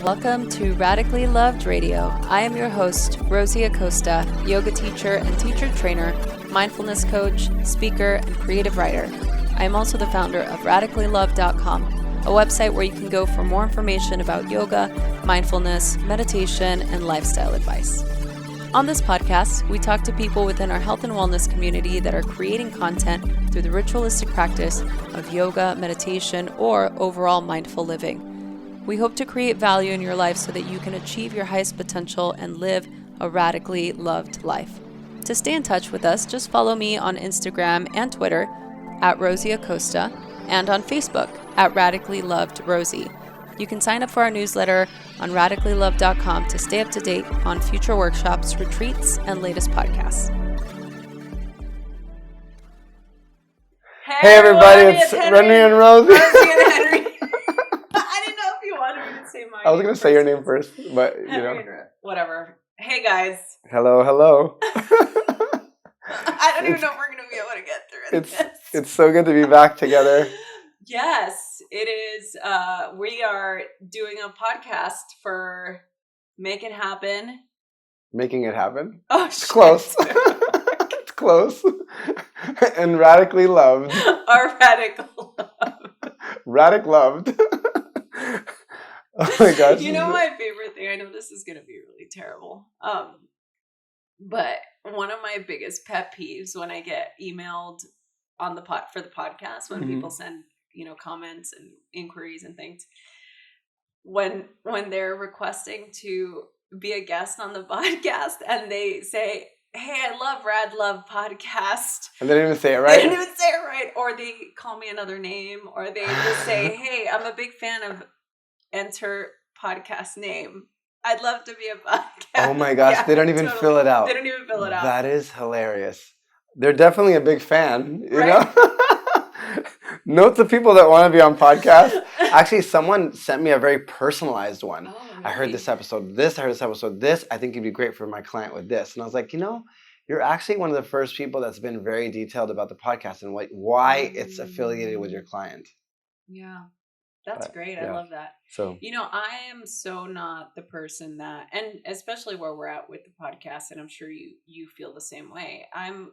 Welcome to Radically Loved Radio. I am your host, Rosie Acosta, yoga teacher and teacher trainer, mindfulness coach, speaker, and creative writer. I am also the founder of radicallylove.com, a website where you can go for more information about yoga, mindfulness, meditation, and lifestyle advice. On this podcast, we talk to people within our health and wellness community that are creating content through the ritualistic practice of yoga, meditation, or overall mindful living. We hope to create value in your life so that you can achieve your highest potential and live a radically loved life. To stay in touch with us, just follow me on Instagram and Twitter at Rosie Acosta and on Facebook at Radically Loved Rosie. You can sign up for our newsletter on radicallylove.com to stay up to date on future workshops, retreats, and latest podcasts. Hey everybody, it's Rennie and Rosie. Rosie and Henry. I didn't know if you wanted me to say my name. I was going to say your name first, but you know. Whatever. Hey guys. Hello. I don't even know if we're going to be able to get through this. It's so good to be back together. Yes, it is. We are doing a podcast for Make It Happen. Making it happen? Oh, it's close. It's close. And radically loved. Our radical love. Radic loved. Oh my gosh. You know my favorite thing? I know this is going to be really terrible. But one of my biggest pet peeves when I get emailed on the for the podcast, when people send, comments and inquiries and things, when they're requesting to be a guest on the podcast and they say, "Hey, I love Rad Love podcast." And they didn't even say it right. They didn't even say it right. Or they call me another name, or they just say, "Hey, I'm a big fan of enter podcast name. I'd love to be a podcast." Oh my gosh, they don't even fill it out. They don't even fill it out. That is hilarious. They're definitely a big fan, you know? Note to people that want to be on podcasts. Actually, someone sent me a very personalized one. Oh, really? I heard this episode, this. I heard this episode, this. I think you'd be great for my client with this. And I was like, you're actually one of the first people that's been very detailed about the podcast and why it's affiliated with your client. Yeah. That's great. I love that. So, I am so not the person that, and especially where we're at with the podcast, and I'm sure you feel the same way. I'm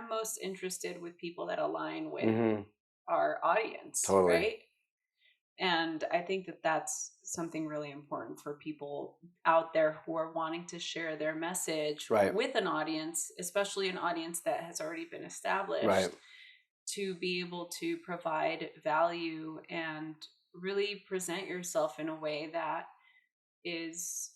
most interested with people that align with our audience, totally. Right? And I think that that's something really important for people out there who are wanting to share their message with an audience, especially an audience that has already been established, to be able to provide value and really present yourself in a way that is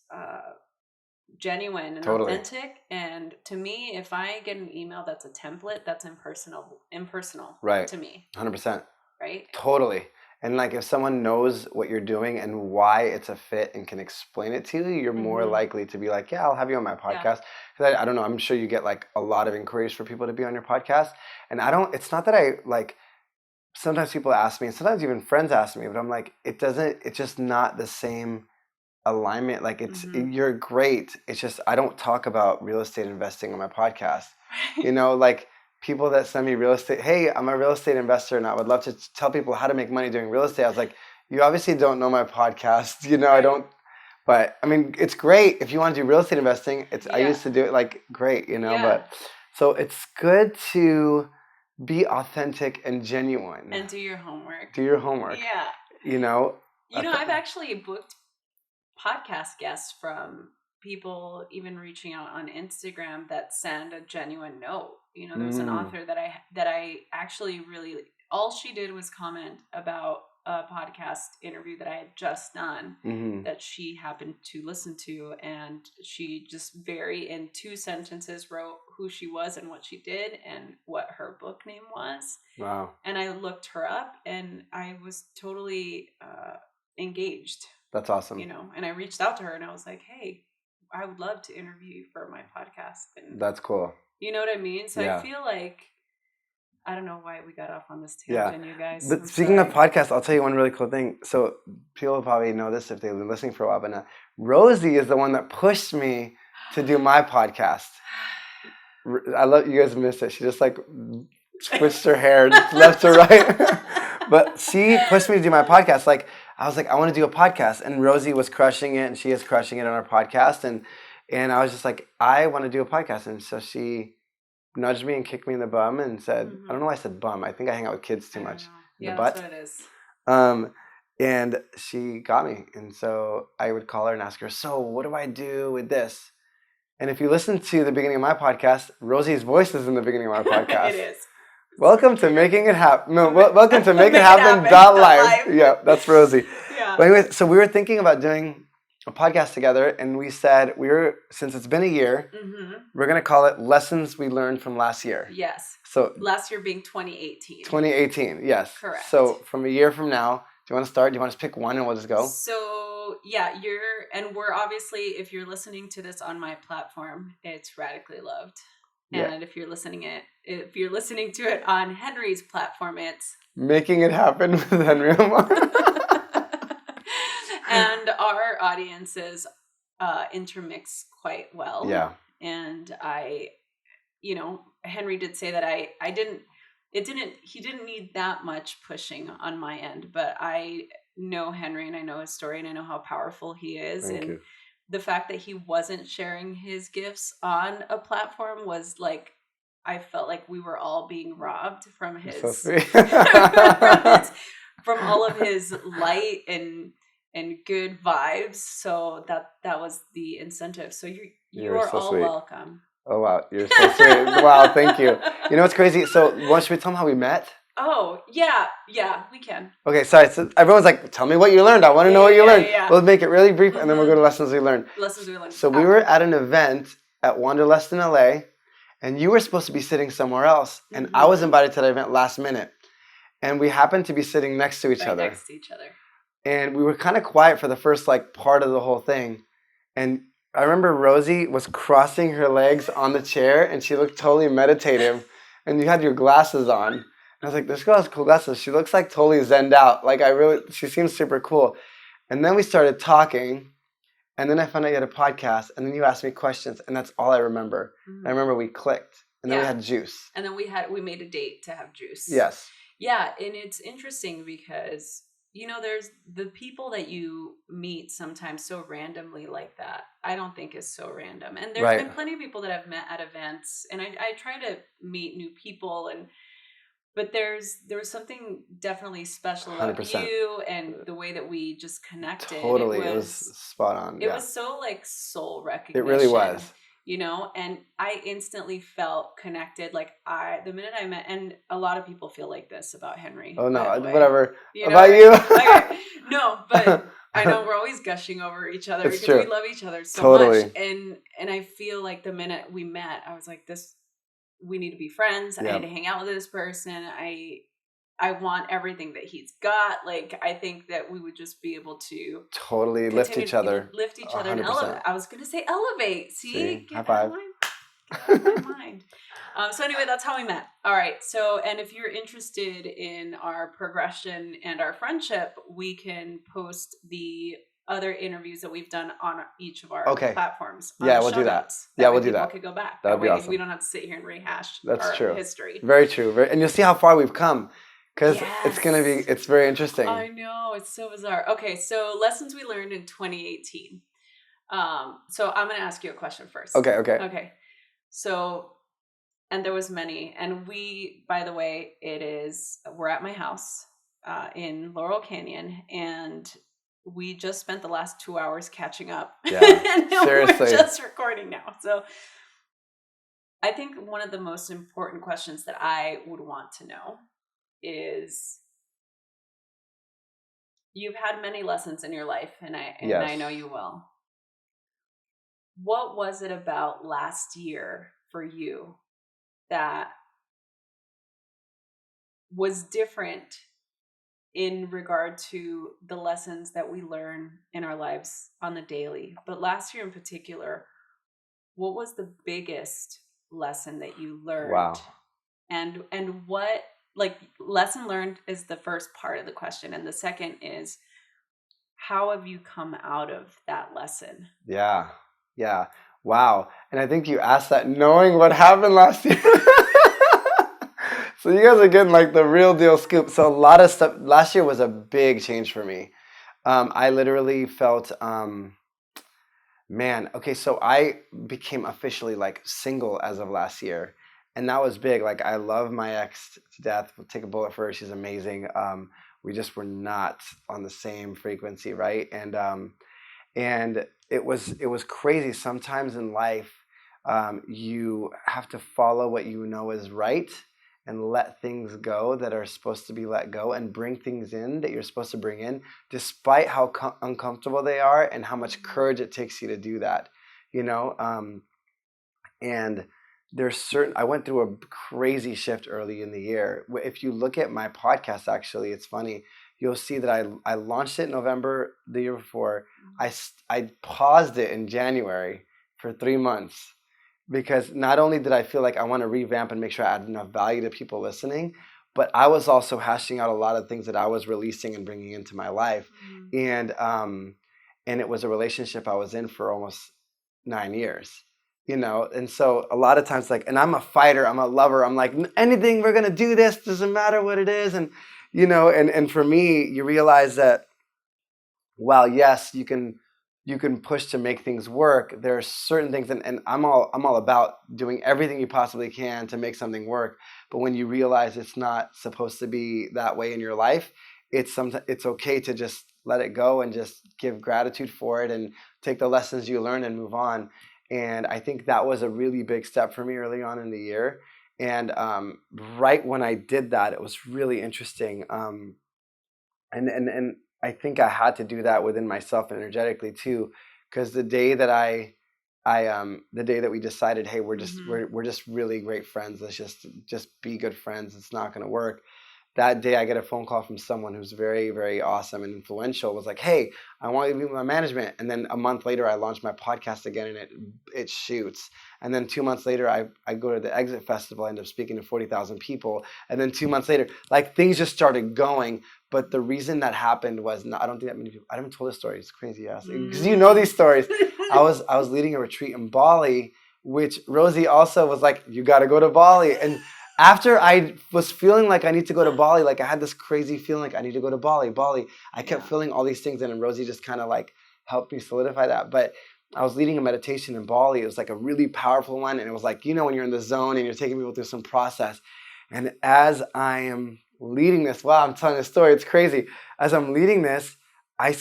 genuine and authentic. And to me, if I get an email that's a template, that's impersonal to me. 100%. Right? Totally. And if someone knows what you're doing and why it's a fit and can explain it to you, you're more likely to be like, yeah, I'll have you on my podcast. Because I don't know, I'm sure you get a lot of inquiries for people to be on your podcast. And it's not that I sometimes people ask me, and sometimes even friends ask me, but I'm like, it's just not the same alignment. You're great. It's just, I don't talk about real estate investing on my podcast. People that send me real estate, hey, I'm a real estate investor and I would love to tell people how to make money doing real estate. I was like, you obviously don't know my podcast. I don't, but I mean, it's great. If you want to do real estate investing, I used to do it great, but so it's good to be authentic and genuine. And do your homework. Yeah. I've actually booked podcast guests from people even reaching out on Instagram that send a genuine note. There was an author that I actually really, all she did was comment about a podcast interview that I had just done that she happened to listen to, and she just in 2 sentences wrote who she was and what she did and what her book name was. Wow. And I looked her up and I was totally engaged. That's awesome. And I reached out to her and I was like, hey, I would love to interview you for my podcast. And that's cool. You know what I mean? So I feel like, I don't know why we got off on this tangent, you guys. But speaking of podcasts, I'll tell you one really cool thing. So people probably know this if they've been listening for a while, but Rosie is the one that pushed me to do my podcast. I love you guys missed it. She just switched her hair left to right. But she pushed me to do my podcast. I was like, I want to do a podcast. And Rosie was crushing it, and she is crushing it on our podcast. And I was just like, I want to do a podcast. And so she nudged me and kicked me in the bum and said, I don't know why I said bum. I think I hang out with kids too much. Yeah, the butt. That's what it is. And she got me. And so I would call her and ask her, so what do I do with this? And if you listen to the beginning of my podcast, Rosie's voice is in the beginning of our podcast. It is. Welcome to Making It Happen. No, welcome to Make It Happen. Live. Yeah, that's Rosie. Yeah. But anyway, so we were thinking about doing a podcast together, and we said since it's been a year, we're going to call it Lessons We Learned from Last Year. Yes. So last year being 2018. 2018, yes. Correct. So from a year from now, do you want to start? Do you want to pick one and we'll just go? So yeah, we're obviously, if you're listening to this on my platform, it's Radically Loved. And if you're listening to it on Henry's platform, it's Making It Happen with Henry Ammar. And our audiences intermix quite well. Yeah. And Henry did say that he didn't need that much pushing on my end, but I know Henry and I know his story and I know how powerful he is. Thank you. The fact that he wasn't sharing his gifts on a platform was like, I felt like we were all being robbed from his, so sweet. from all of his light and good vibes. So that was the incentive. So you are so all sweet. welcome. Oh, wow. You're so sweet. Wow. Thank you. You know what's crazy? So should we tell them how we met? Oh, yeah. Yeah, we can. Okay, sorry. So everyone's like, tell me what you learned. I want to know what you learned. Yeah. We'll make it really brief, and then we'll go to Lessons We Learned. Lessons We Learned. So we were at an event at Wanderlust in LA, and you were supposed to be sitting somewhere else, and I was invited to that event last minute. And we happened to be sitting next to each other. Next to each other. And we were kind of quiet for the first part of the whole thing. And I remember Rosie was crossing her legs on the chair, and she looked totally meditative. And you had your glasses on. I was like, this girl has cool glasses. She looks like totally zenned out. She seems super cool. And then we started talking, and then I found out you had a podcast, and then you asked me questions, and that's all I remember. I remember we clicked, and then we had juice. And then we made a date to have juice. Yes. Yeah, and it's interesting because, there's the people that you meet sometimes so randomly like that, I don't think is so random. And there's been plenty of people that I've met at events, and I try to meet new people but there was something definitely special about 100%. you and the way that we just connected. Totally. It was spot on. It was so soul recognition. It really was. And I instantly felt connected. The minute I met, and a lot of people feel like this about Henry. Oh no, whatever. About you? Okay. No, but I know we're always gushing over each other because we love each other so much. And I feel like the minute we met, I was like, we need to be friends. I need to hang out with this person. I want everything that he's got. I think that we would just be able to totally lift each other. And elevate. I was going to say elevate. See? High five. My mind. So anyway, that's how we met. All right. So, and if you're interested in our progression and our friendship, we can post the other interviews that we've done on each of our platforms. Yeah, we'll do that. Yeah, we'll do that. Could go back. That would be awesome. We don't have to sit here and rehash our history. Very true. And you'll see how far we've come. Because it's very interesting. I know, it's so bizarre. Okay, so lessons we learned in 2018. So I'm going to ask you a question first. Okay. So, and there was many, and by the way, we're at my house in Laurel Canyon, and we just spent the last 2 hours catching up. Yeah, and seriously. We're just recording now. So I think one of the most important questions that I would want to know is, you've had many lessons in your life, and I know you well. What was it about last year for you that was different in regard to the lessons that we learn in our lives on the daily? But last year in particular, what was the biggest lesson that you learned? Wow. And what, lesson learned is the first part of the question. And the second is, how have you come out of that lesson? Yeah. Wow. And I think you asked that knowing what happened last year. So you guys are getting the real deal scoop. So a lot of stuff. Last year was a big change for me. I literally felt, man, okay, so I became officially like single as of last year. And that was big. Like I love my ex to death. We'll take a bullet for her. She's amazing. We just were not on the same frequency, right? And it was crazy. Sometimes in life, you have to follow what you know is right and let things go that are supposed to be let go and bring things in that you're supposed to bring in, despite how uncomfortable they are and how much courage it takes you to do that. You know, and there's certain I went through a crazy shift early in the year. If you look at my podcast, actually, it's funny. You'll see that I launched it in November the year before. I paused it in January for 3 months because not only did I feel like I want to revamp and make sure I add enough value to people listening, but I was also hashing out a lot of things that I was releasing and bringing into my life. And it was a relationship I was in for almost 9 years, and so a lot of times, like, and I'm a fighter, I'm a lover, I'm like, anything, we're gonna do this, doesn't matter what it is. And and for me, you realize that while yes, you can push to make things work, there are certain things, and I'm all about doing everything you possibly can to make something work. But when you realize it's not supposed to be that way in your life, it's okay to just let it go and just give gratitude for it and take the lessons you learn and move on. And I think that was a really big step for me early on in the year. And right when I did that, it was really interesting. And I think I had to do that within myself energetically too, because the day that we decided, hey, we're just really great friends. Let's just be good friends. It's not going to work. That day I get a phone call from someone who's very, very awesome and influential, was like, hey, I want you to be my management. And then a month later, I launched my podcast again, and it shoots. And then 2 months later, I go to the Exit Festival, I end up speaking to 40,000 people. And then 2 months later, like, things just started going. But the reason that happened was not, I don't think that many people, I haven't told this story. It's crazy, yes, because you know these stories. I was leading a retreat in Bali, which Rosie also was like, you got to go to Bali. And after I was feeling like I need to go to Bali, like I had this crazy feeling like I need to go to Bali. I kept feeling all these things, and Rosie just kind of like helped me solidify that. But I was leading a meditation in Bali. It was like a really powerful one. And it was like, when you're in the zone and you're taking people through some process. And as I am leading this, wow, I'm telling this story, it's crazy. As I'm leading this, I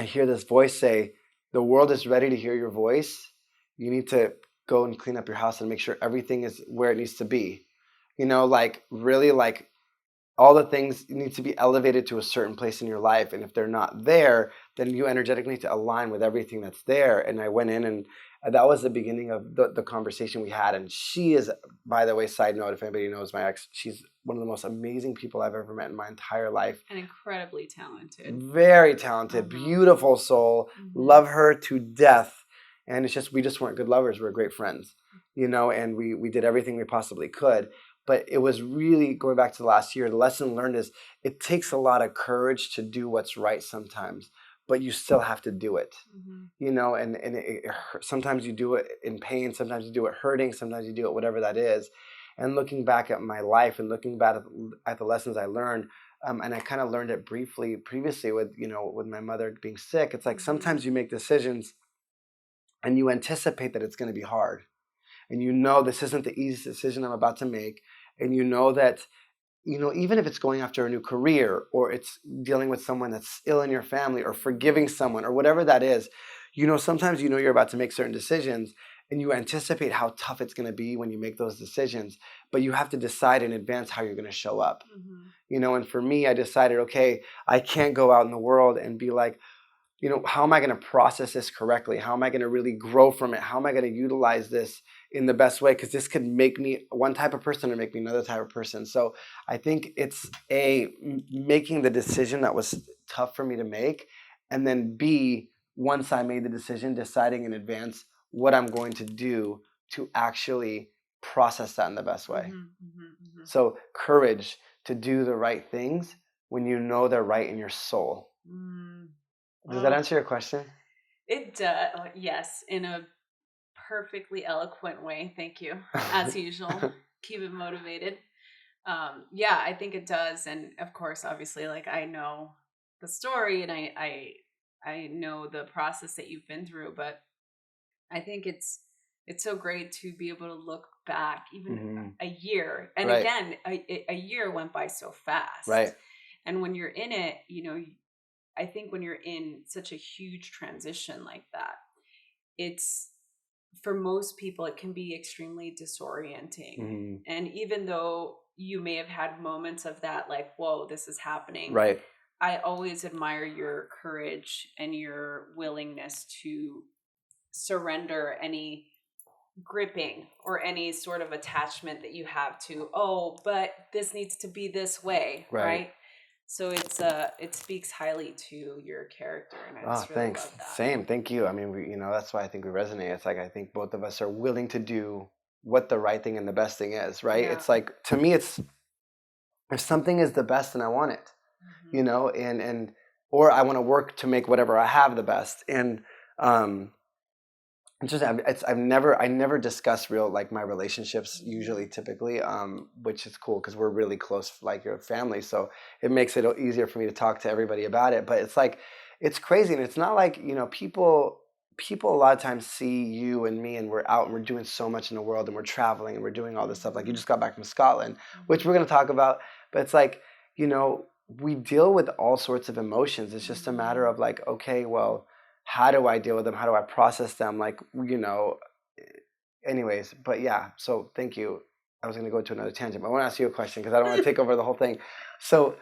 hear this voice say, the world is ready to hear your voice. You need to go and clean up your house and make sure everything is where it needs to be. Like really, like all the things need to be elevated to a certain place in your life. And if they're not there, then you energetically need to align with everything that's there. And I went in, and that was the beginning of the conversation we had. And she is, by the way, side note, if anybody knows my ex, she's one of the most amazing people I've ever met in my entire life. And incredibly talented. Very talented, beautiful soul. Love her to death. And it's just, we just weren't good lovers. We're great friends, and we did everything we possibly could. But it was really, going back to the last year, the lesson learned is it takes a lot of courage to do what's right sometimes, but you still have to do it, and sometimes you do it in pain, sometimes you do it hurting, sometimes you do it whatever that is. And looking back at my life and looking back at the lessons I learned, and I kind of learned it briefly previously with my mother being sick. It's like sometimes you make decisions and you anticipate that it's going to be hard. And this isn't the easiest decision I'm about to make. And that, even if it's going after a new career, or it's dealing with someone that's ill in your family, or forgiving someone, or whatever that is, sometimes you're about to make certain decisions, and you anticipate how tough it's going to be when you make those decisions. But you have to decide in advance how you're going to show up. And for me, I decided, okay, I can't go out in the world and be like, how am I going to process this correctly? How am I going to really grow from it? How am I going to utilize this in the best way? Because this could make me one type of person and make me another type of person. So I think it's making the decision that was tough for me to make. And then B, once I made the decision, deciding in advance what I'm going to do to actually process that in the best way. So courage to do the right things when you know they're right in your soul. Does that answer your question? It does. Yes, in a perfectly eloquent way. Thank you. As usual, keep it motivated. Yeah, I think it does. And of course, obviously, like, I know the story, and I know the process that you've been through, but I think it's so great to be able to look back even a year. And Right. again, a year went by so fast. Right. And when you're in it, I think when you're in such a huge transition like that, it's, for most people, it can be extremely disorienting. And even though you may have had moments of that, like, whoa, this is happening. Right. I always admire your courage and your willingness to surrender any gripping or any sort of attachment that you have to, oh, but this needs to be this way, right? So it speaks highly to your character, and I just really love that. Same. Thank you. I mean, that's why I think we resonate. It's like I think both of us are willing to do what the right thing and the best thing is, right? Yeah. It's like, to me, it's if something is the best, and I want it, and or I want to work to make whatever I have the best, and it's just I never discuss real, like, my relationships usually, typically, which is cool because we're really close, like your family, so it makes it easier for me to talk to everybody about it. But it's like, it's crazy, and it's not like, people a lot of times see you and me, and we're out and we're doing so much in the world, and we're traveling and we're doing all this stuff. Like, you just got back from Scotland, which we're going to talk about, but it's like, we deal with all sorts of emotions. It's just a matter of, like, okay, well, how do I deal with them? How do I process them? Like, anyways, but yeah, so thank you. I was going to go to another tangent, but I want to ask you a question because I don't want to take over the whole thing. So,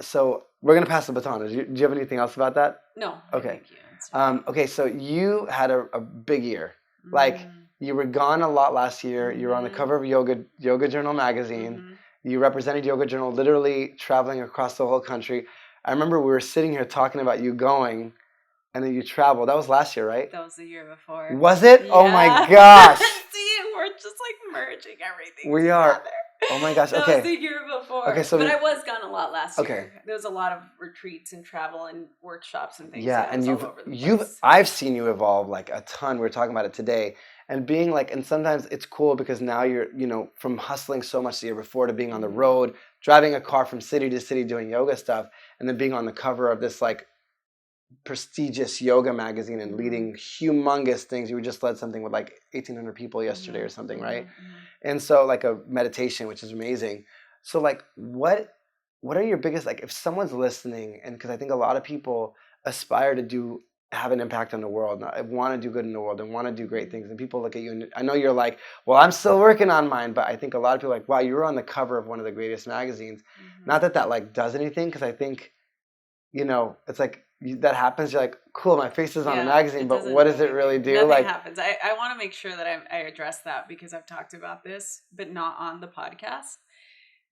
so we're going to pass the baton. Do you have anything else about that? No. Okay. Thank you. Okay, so you had a big year. Like, you were gone a lot last year. You were on the cover of Yoga Journal magazine. You represented Yoga Journal, literally traveling across the whole country. I remember we were sitting here talking about you going, and then you traveled. That was last year, right? That was the year before. Was it? Yeah. Oh my gosh. See, we're just like merging everything We together. are. Oh my gosh. Okay. That was the year before. Okay, so but I was gone a lot last year. There was a lot of retreats and travel and workshops and things. Yeah, and I've seen you evolve like a ton. We were talking about it today. And being like, and sometimes it's cool because now you're, from hustling so much the year before to being on the road, driving a car from city to city doing yoga stuff, and then being on the cover of this like prestigious yoga magazine and leading humongous things. You just led something with like 1,800 people yesterday or something, right? And so, like, a meditation, which is amazing. So, like, what are your biggest, like, if someone's listening, and because I think a lot of people aspire to have an impact on the world, want to do good in the world and want to do great things, and people look at you, and I know you're like, well, I'm still working on mine, but I think a lot of people are like, wow, you were on the cover of one of the greatest magazines. Not that like does anything, because I think, it's like, that happens, you're like, cool, my face is on a magazine, but what does it really do? Nothing happens. I want to make sure that I address that, because I've talked about this, but not on the podcast.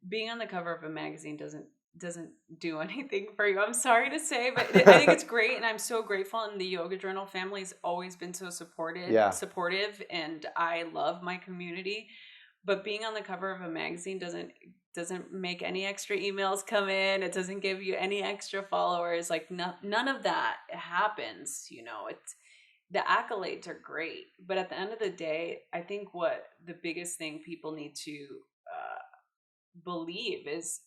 Being on the cover of a magazine doesn't do anything for you. I'm sorry to say, but I think it's great, and I'm so grateful. And the Yoga Journal family has always been so supportive, and I love my community. But being on the cover of a magazine doesn't make any extra emails come in. It doesn't give you any extra followers. Like, none of that happens. It's, the accolades are great, but at the end of the day, I think what the biggest thing people need to believe is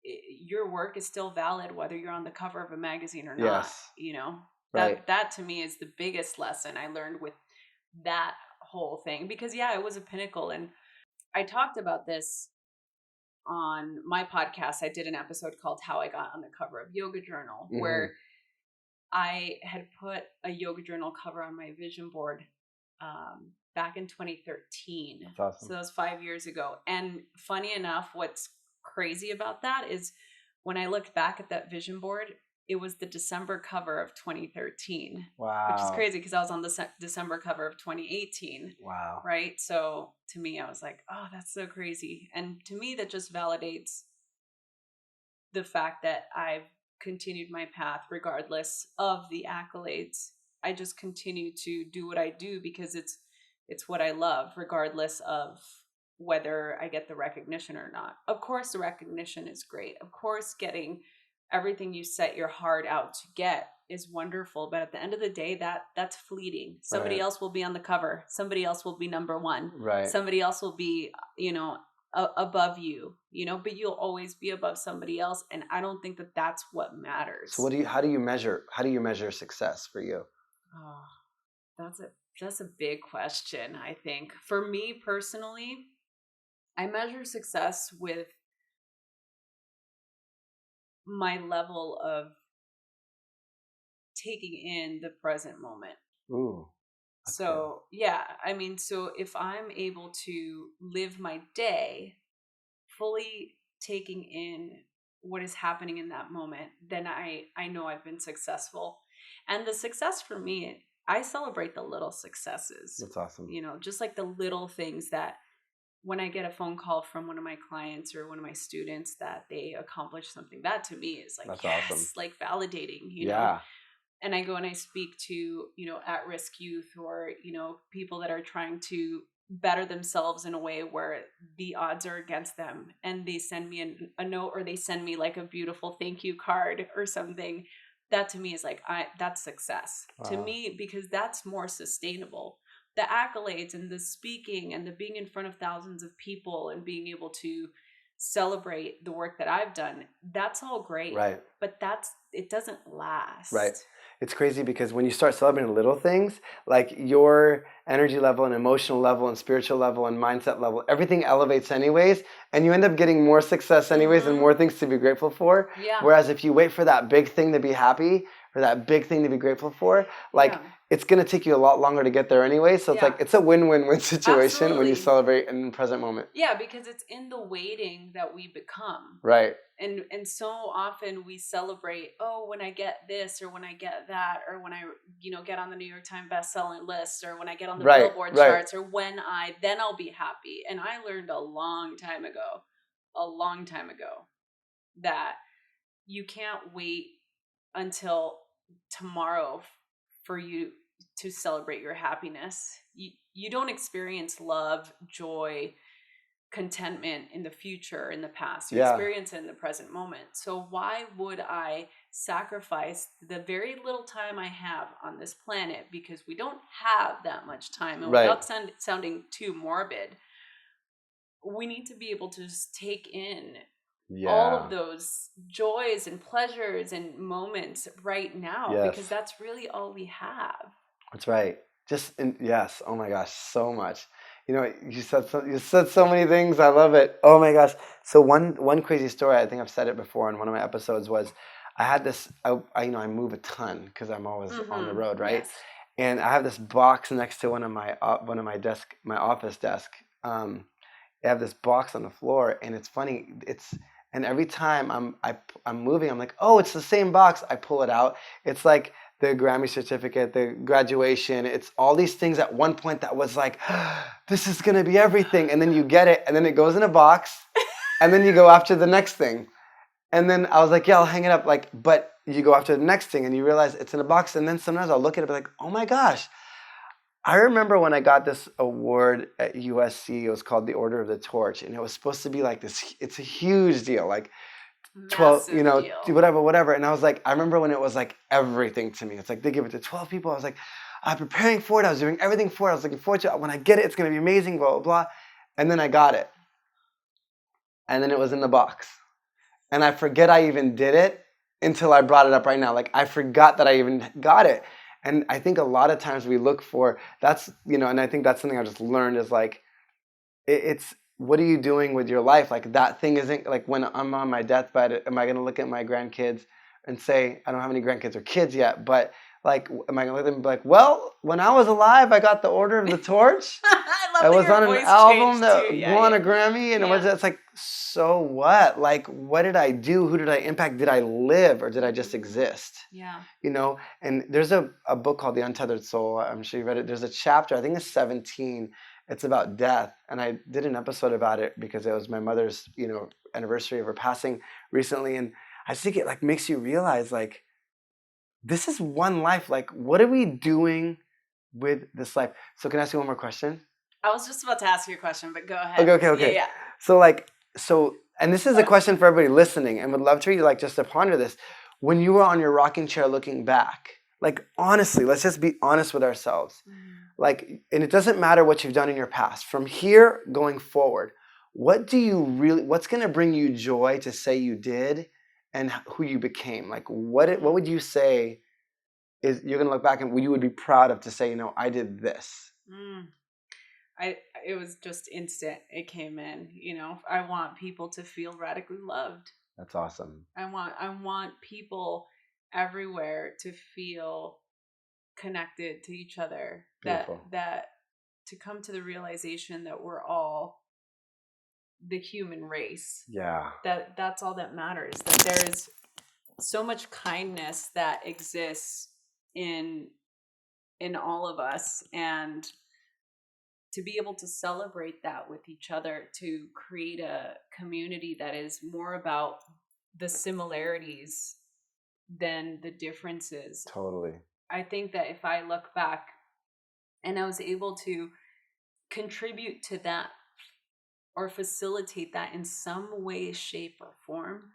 your work is still valid whether you're on the cover of a magazine or not. That to me is the biggest lesson I learned with that whole thing, because it was a pinnacle. And I talked about this on my podcast. I did an episode called How I Got on the Cover of Yoga Journal, where I had put a Yoga Journal cover on my vision board back in 2013. That's awesome. So that was 5 years ago. And funny enough, what's crazy about that is when I looked back at that vision board, it was the December cover of 2013. Wow. Which is crazy because I was on the December cover of 2018. Wow. Right? So to me, I was like, oh, that's so crazy. And to me, that just validates the fact that I've continued my path regardless of the accolades. I just continue to do what I do because it's what I love, regardless of whether I get the recognition or not. Of course, the recognition is great. Of course, getting everything you set your heart out to get is wonderful. But at the end of the day, that's fleeting. Somebody else will be on the cover. Somebody else will be number one. Right. Somebody else will be, above you, but you'll always be above somebody else. And I don't think that that's what matters. So how do you measure success for you? Oh, that's a big question. I think for me personally, I measure success with my level of taking in the present moment. Ooh. So, yeah, I mean, so if I'm able to live my day fully taking in what is happening in that moment, then I know I've been successful. And the success for me, I celebrate the little successes. That's awesome. Just like the little things that when I get a phone call from one of my clients or one of my students that they accomplished something, that to me is like, that's yes, awesome. like validating, yeah. And I go and I speak to, at-risk youth or, people that are trying to better themselves in a way where the odds are against them. And they send me a note or they send me like a beautiful thank you card or something. That to me is like, that's success to me, because that's more sustainable. The accolades and the speaking and the being in front of thousands of people and being able to celebrate the work that I've done, that's all great. Right. But it doesn't last. Right. It's crazy because when you start celebrating little things, like your energy level and emotional level and spiritual level and mindset level, everything elevates anyways, and you end up getting more success anyways and more things to be grateful for. Yeah. Whereas if you wait for that big thing to be happy or that big thing to be grateful for, it's going to take you a lot longer to get there anyway. So it's like, it's a win-win-win situation when you celebrate in the present moment. Yeah, because it's in the waiting that we become. Right. And so often we celebrate, when I get this or when I get that or when I, get on the New York Times best-selling list or when I get on the Billboard charts or then I'll be happy. And I learned a long time ago, that you can't wait until tomorrow for you to celebrate your happiness. You don't experience love, joy, contentment in the future, in the past. You experience it in the present moment. So why would I sacrifice the very little time I have on this planet, because we don't have that much time, and without sounding too morbid, we need to be able to just take in all of those joys and pleasures and moments right now, because that's really all we have. That's right. Yes. Oh my gosh, so much. You said so many things. I love it. Oh my gosh. So one crazy story, I think I've said it before in one of my episodes, was I had this. I move a ton because I'm always on the road, right? Yes. And I have this box next to one of my office desk. I have this box on the floor, and it's funny. And every time I'm moving, I'm like, oh, it's the same box. I pull it out. It's like the Grammy certificate, the graduation. It's all these things at one point that was like, this is going to be everything. And then you get it, and then it goes in a box, and then you go after the next thing. And then I was like, yeah, I'll hang it up. But you go after the next thing, and you realize it's in a box. And then sometimes I'll look at it and be like, oh my gosh. I remember when I got this award at USC, it was called the Order of the Torch, and it was supposed to be like this, it's a huge deal, like 12, whatever. And I was like, I remember when it was like everything to me. It's like they give it to 12 people. I was like, I'm preparing for it. I was doing everything for it. I was looking forward to it. When I get it, it's going to be amazing, blah, blah, blah. And then I got it. And then it was in the box. And I forget I even did it until I brought it up right now. Like I forgot that I even got it. And I think a lot of times we look for, and I think that's something I just learned is like, it's, what are you doing with your life? Like that thing isn't, like when I'm on my deathbed, am I going to look at my grandkids and say, I don't have any grandkids or kids yet, but like, am I going to look at them and be like, well, when I was alive, I got the Order of the Torch. I was on an album that won a Grammy, and it's like, so what? Like, what did I do? Who did I impact? Did I live, or did I just exist? Yeah. And there's a book called The Untethered Soul. I'm sure you read it. There's a chapter, I think it's 17. It's about death, and I did an episode about it because it was my mother's, anniversary of her passing recently, and I think it like makes you realize like, this is one life. Like, what are we doing with this life? So can I ask you one more question? I was just about to ask you a question, but go ahead. Okay. Yeah. So, and this is a question for everybody listening, and would love for you like just to ponder this. When you were on your rocking chair looking back, like honestly, let's just be honest with ourselves. Like, and it doesn't matter what you've done in your past. From here going forward, what's going to bring you joy to say you did and who you became? Like, what would you say is you're going to look back and you would be proud of to say, you know, I did this? It was just instant. It came in, you know, I want people to feel radically loved. That's awesome. I want people everywhere to feel connected to each other. Beautiful. That to come to the realization that we're all the human race. Yeah. That's all that matters. That there's so much kindness that exists in all of us, and to be able to celebrate that with each other, to create a community that is more about the similarities than the differences. Totally. I think that if I look back and I was able to contribute to that or facilitate that in some way, shape, or form,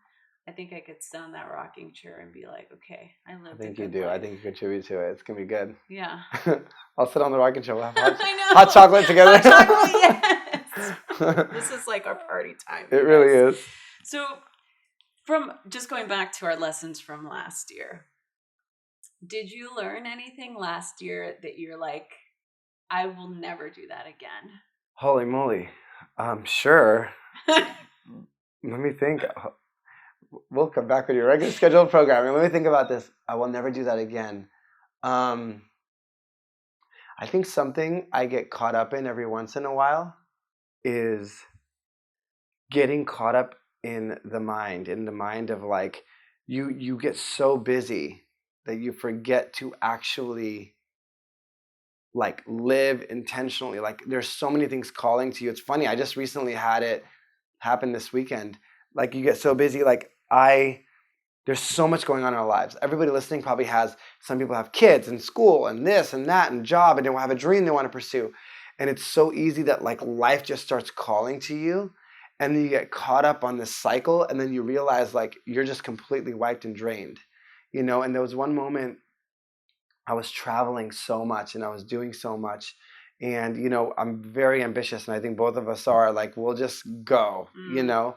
I think I could sit on that rocking chair and be like, okay, I lived a good life. I think you do. I think you contribute to it. It's going to be good. Yeah. I'll sit on the rocking chair. We'll have hot chocolate together. Hot chocolate, yes. This is like our party time. It really is. So from just going back to our lessons from last year, did you learn anything last year that you're like, I will never do that again? Holy moly. Sure. Let me think. We'll come back with your regular scheduled programming. Let me think about this. I will never do that again. I think something I get caught up in every once in a while is getting caught up in the mind of like, you get so busy that you forget to actually like live intentionally. Like there's so many things calling to you. It's funny. I just recently had it happen this weekend. Like you get so busy. Like there's so much going on in our lives. Everybody listening probably has, some people have kids and school and this and that and job and they have a dream they want to pursue. And it's so easy that like life just starts calling to you and then you get caught up on this cycle and then you realize like you're just completely wiped and drained, you know? And there was one moment I was traveling so much and I was doing so much and, you know, I'm very ambitious and I think both of us are like, we'll just go, you know?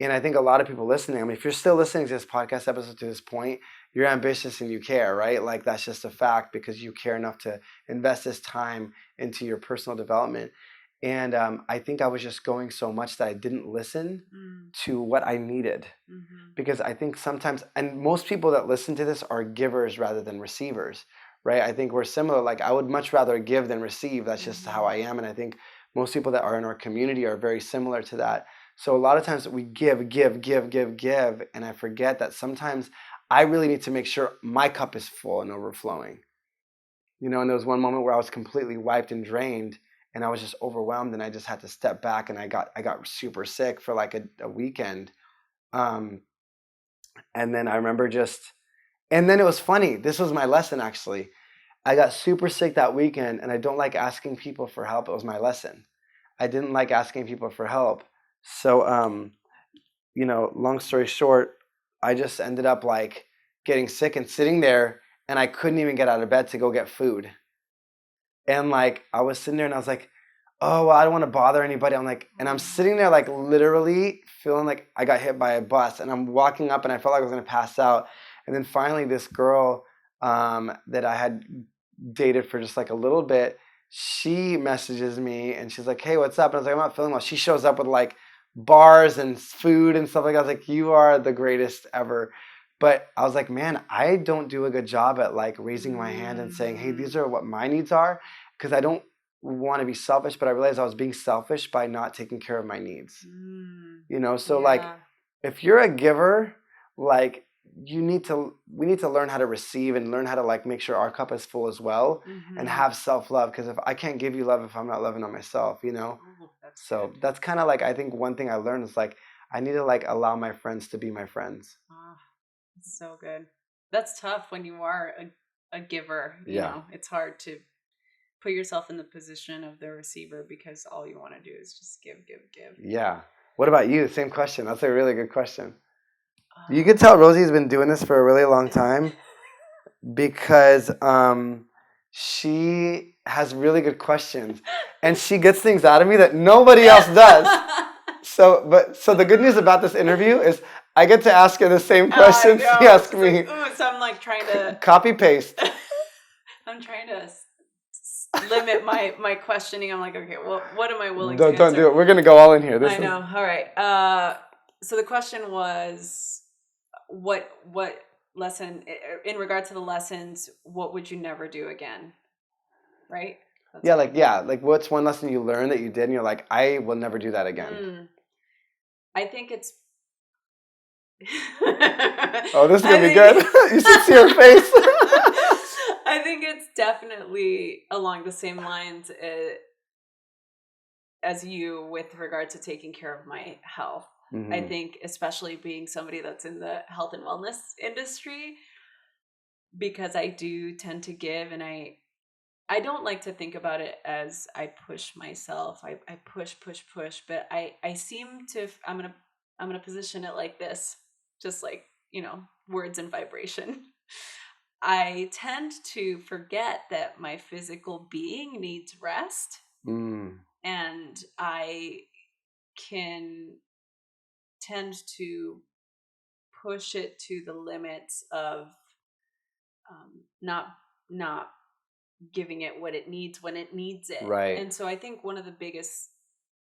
And I think a lot of people listening, I mean, if you're still listening to this podcast episode to this point, you're ambitious and you care, right? Like that's just a fact because you care enough to invest this time into your personal development. And I think I was just going so much that I didn't listen to what I needed. Because I think sometimes, and most people that listen to this are givers rather than receivers, right? I think we're similar. Like I would much rather give than receive. That's just how I am. And I think most people that are in our community are very similar to that. So a lot of times we give, and I forget that sometimes I really need to make sure my cup is full and overflowing. You know, and there was one moment where I was completely wiped and drained, and I was just overwhelmed, and I just had to step back, and I got super sick for like a weekend. And then I remember and then it was funny. This was my lesson actually. I got super sick that weekend, and I don't like asking people for help. It was my lesson. I didn't like asking people for help. So, you know, long story short, I just ended up like getting sick and sitting there and I couldn't even get out of bed to go get food. And like, I was sitting there and I was like, oh, well, I don't want to bother anybody. I'm like, and I'm sitting there like literally feeling like I got hit by a bus and I'm walking up and I felt like I was going to pass out. And then finally this girl that I had dated for just like a little bit, she messages me and she's like, hey, what's up? And I was like, I'm not feeling well. She shows up with like bars and food and stuff like that. I was like, you are the greatest ever. But I was like, man, I don't do a good job at like raising my hand and saying, hey, these are what my needs are, because I don't want to be selfish, but I realized I was being selfish by not taking care of my needs. You know, so like if you're a giver, like we need to learn how to receive and learn how to like make sure our cup is full as well and have self-love, because if I can't give you love if I'm not loving on myself, you know. That's kind of like, I think one thing I learned is like I need to like allow my friends to be my friends. That's so good. That's tough when you are a giver, you know. It's hard to put yourself in the position of the receiver because all you want to do is just give. Yeah. What about you? Same question. That's a really good question. You can tell Rosie's been doing this for a really long time because she has really good questions and she gets things out of me that nobody else does. So the good news about this interview is I get to ask her the same questions she asked me. Like, so I'm like trying to copy paste. I'm trying to limit my questioning. I'm like, okay, well, what am I willing to answer? Don't do it. We're gonna go all in here. I know. All right. So the question was, what lesson in regard to the lessons? What would you never do again? Right. Like what's one lesson you learned that you did and you're like, I will never do that again? I think it's oh, this is gonna be good. You should see her face. I think it's definitely along the same lines as you with regard to taking care of my health. Mm-hmm. I think especially being somebody that's in the health and wellness industry, because I do tend to give, and I don't like to think about it as I push myself. I push, but I seem to, I'm going to position it like this, just like, words and vibration. I tend to forget that my physical being needs rest. And I can tend to push it to the limits of not giving it what it needs when it needs it. Right. And so I think one of the biggest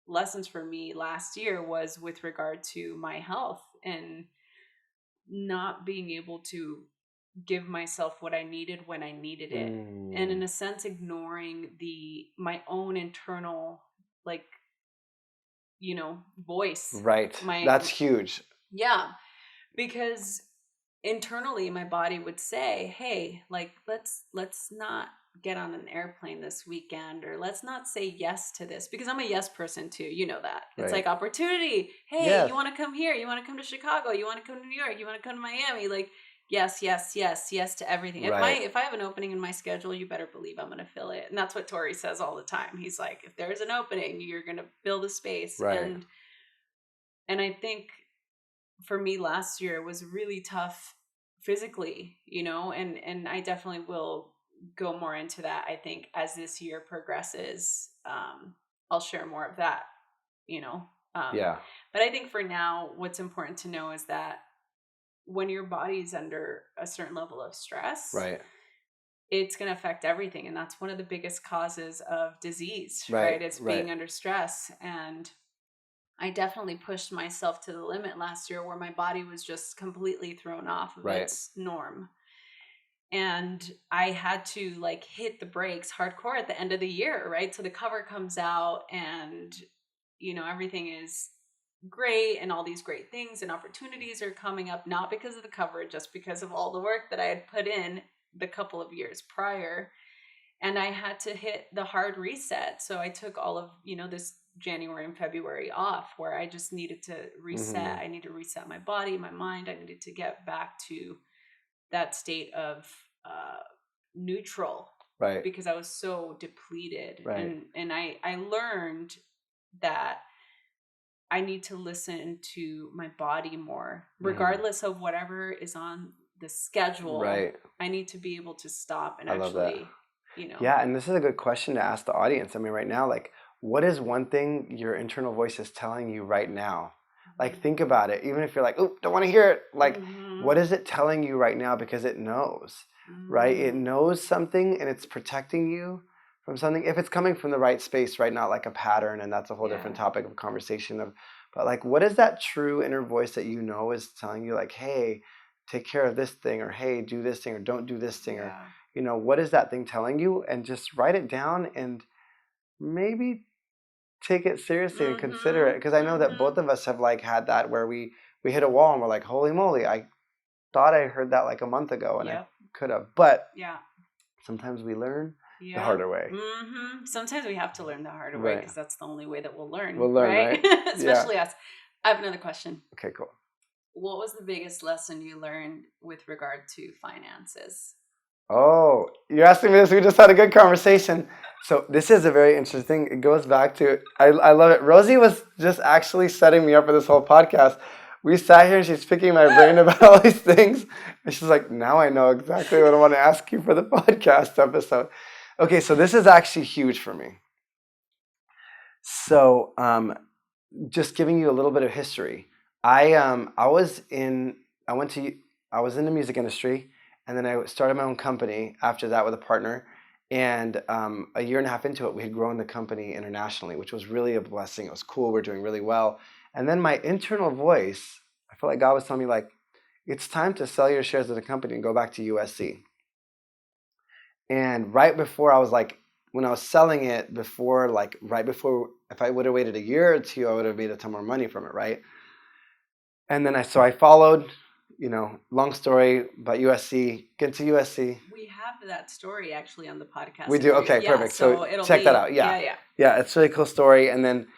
lessons for me last year was with regard to my health and not being able to give myself what I needed when I needed it. And in a sense, ignoring my own internal, voice. Right. That's huge. Yeah. Because internally my body would say, hey, let's not get on an airplane this weekend, or let's not say yes to this, because I'm a yes person too. You know that. It's like opportunity. Hey, yes. You want to come here? You want to come to Chicago? You want to come to New York? You want to come to Miami? Yes to everything. Right. If I have an opening in my schedule, you better believe I'm going to fill it. And that's what Tori says all the time. He's like, if there's an opening, you're going to fill the space. Right. And I think for me last year was really tough physically, and I definitely will go more into that. I think as this year progresses, I'll share more of that, But I think for now, what's important to know is that when your body's under a certain level of stress, right, it's going to affect everything. And that's one of the biggest causes of disease, right? It's being under stress. And I definitely pushed myself to the limit last year where my body was just completely thrown off of its norm. And I had to hit the brakes hardcore at the end of the year, right? So the cover comes out and, everything is great and all these great things and opportunities are coming up, not because of the cover, just because of all the work that I had put in the couple of years prior. And I had to hit the hard reset. So I took all of, this January and February off where I just needed to reset. Mm-hmm. I need to reset my body, my mind. I needed to get back to that state of neutral, right? Because I was so depleted, right. And I learned that I need to listen to my body more, regardless of whatever is on the schedule. Right. I need to be able to stop and I actually, Yeah, and this is a good question to ask the audience. I mean, right now, what is one thing your internal voice is telling you right now? Think about it. Even if you're like, oh, don't want to hear it. Mm-hmm. What is it telling you right now? Because it knows, right? It knows something and it's protecting you from something. If it's coming from the right space, right? Not like a pattern. And that's a whole different topic of conversation. But what is that true inner voice that is telling you hey, take care of this thing, or hey, do this thing, or don't do this thing, or, what is that thing telling you? And just write it down and maybe take it seriously and consider it, because I know that both of us have had that where we hit a wall and we're like, holy moly, I thought I heard that a month ago and I could have, but sometimes we learn the harder way. Sometimes we have to learn the harder way, because that's the only way that we'll learn, right? Especially us. I have another question. Okay, cool. What was the biggest lesson you learned with regard to finances? Oh, you're asking me this. We just had a good conversation. So this is a very interesting, it goes back to, I love it. Rosie was just actually setting me up for this whole podcast. We sat here and she's picking my brain about all these things. And she's like, now I know exactly what I want to ask you for the podcast episode. Okay, so this is actually huge for me. So just giving you a little bit of history. I was in the music industry, and then I started my own company after that with a partner. And a year and a half into it, we had grown the company internationally, which was really a blessing. It was cool. We're doing really well. And then my internal voice, I felt like God was telling me, like, it's time to sell your shares of the company and go back to USC. And right before I was like, when I was selling it right before, if I would have waited a year or two, I would have made a ton more money from it, right? And then I followed, long story about USC, get to USC. We have that story actually on the podcast. We do? Okay, perfect. So check that out. Yeah. It's a really cool story. And then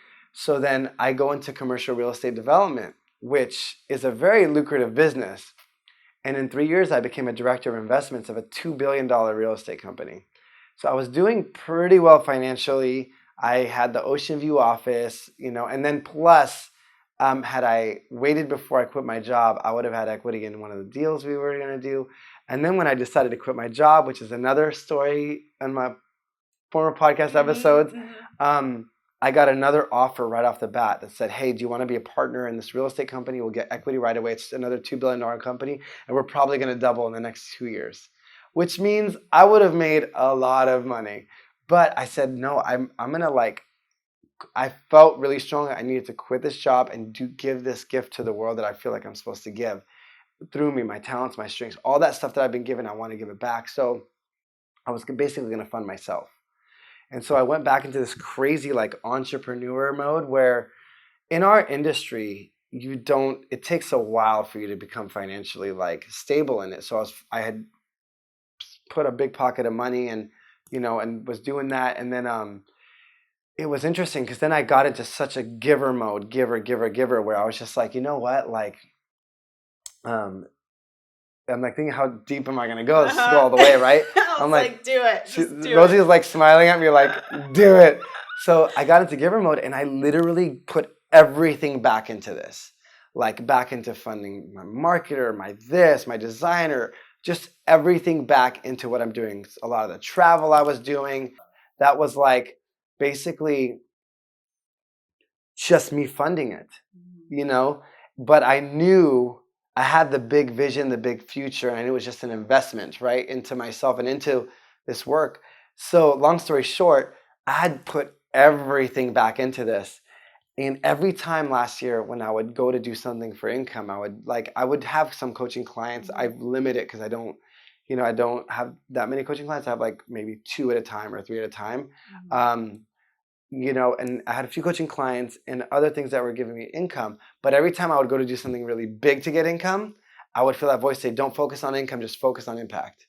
I go into commercial real estate development, which is a very lucrative business. And in 3 years, I became a director of investments of a $2 billion real estate company. So I was doing pretty well financially. I had the Ocean View office, and then plus, had I waited before I quit my job, I would have had equity in one of the deals we were going to do. And then when I decided to quit my job, which is another story in my former podcast episodes, I got another offer right off the bat that said, hey, do you want to be a partner in this real estate company? We'll get equity right away. It's another $2 billion company, and we're probably going to double in the next 2 years, which means I would have made a lot of money. But I said, no, I'm going to I felt really strong I needed to quit this job and give this gift to the world that I feel like I'm supposed to give through me, my talents, my strengths, all that stuff that I've been given, I want to give it back. So I was basically going to fund myself. And so I went back into this crazy entrepreneur mode where in our industry, it takes a while for you to become financially stable in it. So I had put a big pocket of money and was doing that. And then it was interesting because then I got into such a giver mode, giver, where I was just like, you know what? I'm thinking, how deep am I going to go? This is go all the way, right? I'm like, do it. Rosie is smiling at me do it. So I got into giver mode and I literally put everything back into this. Back into funding my marketer, my designer, just everything back into what I'm doing. A lot of the travel I was doing, that was basically just me funding it, But I knew I had the big vision, the big future, and it was just an investment, right, into myself and into this work. So long story short, I had put everything back into this. And every time last year when I would go to do something for income, I would have some coaching clients. I've limited because I don't have that many coaching clients. I have maybe 2 at a time or 3 at a time. And I had a few coaching clients and other things that were giving me income. But every time I would go to do something really big to get income, I would feel that voice say, don't focus on income, just focus on impact.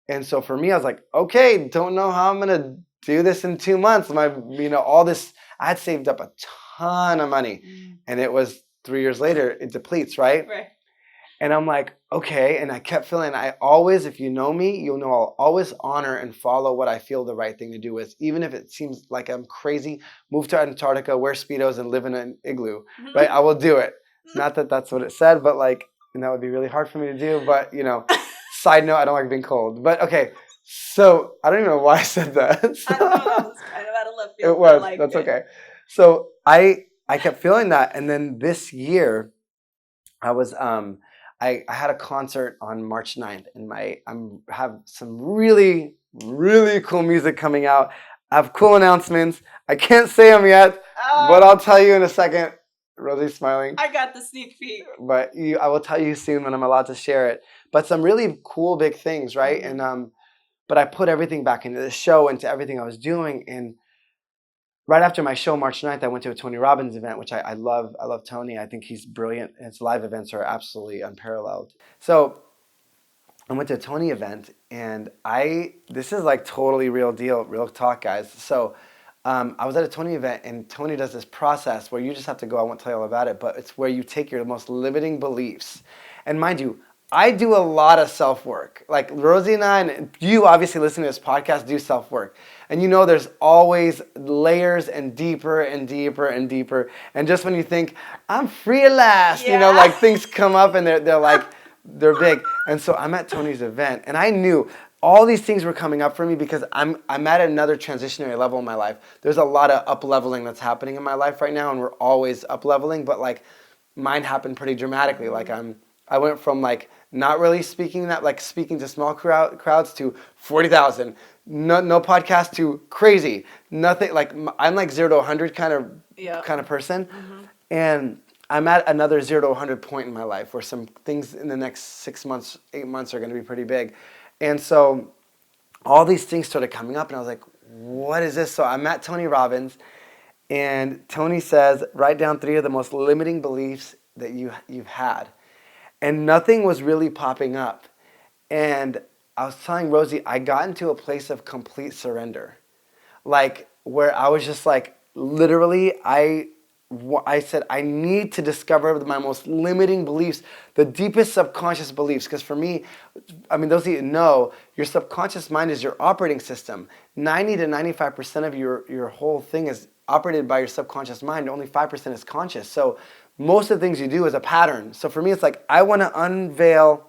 And so for me, I was like, okay, don't know how I'm going to do this in 2 months. All this, I had saved up a ton of money. And it was 3 years later, it depletes, right? Right. And I'm like, okay. And I kept feeling, if you know me, you'll know I'll always honor and follow what I feel the right thing to do is. Even if it seems like I'm crazy, move to Antarctica, wear Speedos, and live in an igloo, right? I will do it. Not that that's what it said, but and that would be really hard for me to do. But, side note, I don't like being cold. But okay, so I don't even know why I said that. I don't know, that was kind of out of left field. It was, that's okay. So I kept feeling that. And then this year, I was, I had a concert on March 9th and I have some really, really cool music coming out. I have cool announcements. I can't say them yet, but I'll tell you in a second. Rosie's smiling. I got the sneak peek. But I will tell you soon when I'm allowed to share it. But some really cool big things, right? And but I put everything back into the show, into everything I was doing. And right after my show, March 9th, I went to a Tony Robbins event, which I love. I love Tony. I think he's brilliant. His live events are absolutely unparalleled. So I went to a Tony event, and this is totally real deal, real talk, guys. So I was at a Tony event, and Tony does this process where you just have to go. I won't tell you all about it, but it's where you take your most limiting beliefs. And mind you, I do a lot of self-work. Rosie and I, and you obviously listening to this podcast, do self-work. And there's always layers and deeper and deeper and deeper. And just when you think, I'm free at last, things come up and they're big. And so I'm at Tony's event, and I knew all these things were coming up for me because I'm at another transitionary level in my life. There's a lot of up-leveling that's happening in my life right now, and we're always up-leveling, but like mine happened pretty dramatically. Like I went from like not really speaking to small crowds to 40,000. No podcast to crazy. Nothing like I'm like 0 to 100 kind of person. And I'm at another 0 to 100 point in my life where some things in the next 6 months, 8 months are going to be pretty big. And so all these things started coming up, and I was like, what is this? So I'm at Tony Robbins, and Tony says, write down 3 of the most limiting beliefs that you've had. And nothing was really popping up. And I was telling Rosie, I got into a place of complete surrender. Like, where I was just like, literally, I said, I need to discover my most limiting beliefs, the deepest subconscious beliefs. Because for me, I mean, those of you who know, your subconscious mind is your operating system. 90 to 95% of your whole thing is operated by your subconscious mind. Only 5% is conscious. So most of the things you do is a pattern. So for me, it's like, I want to unveil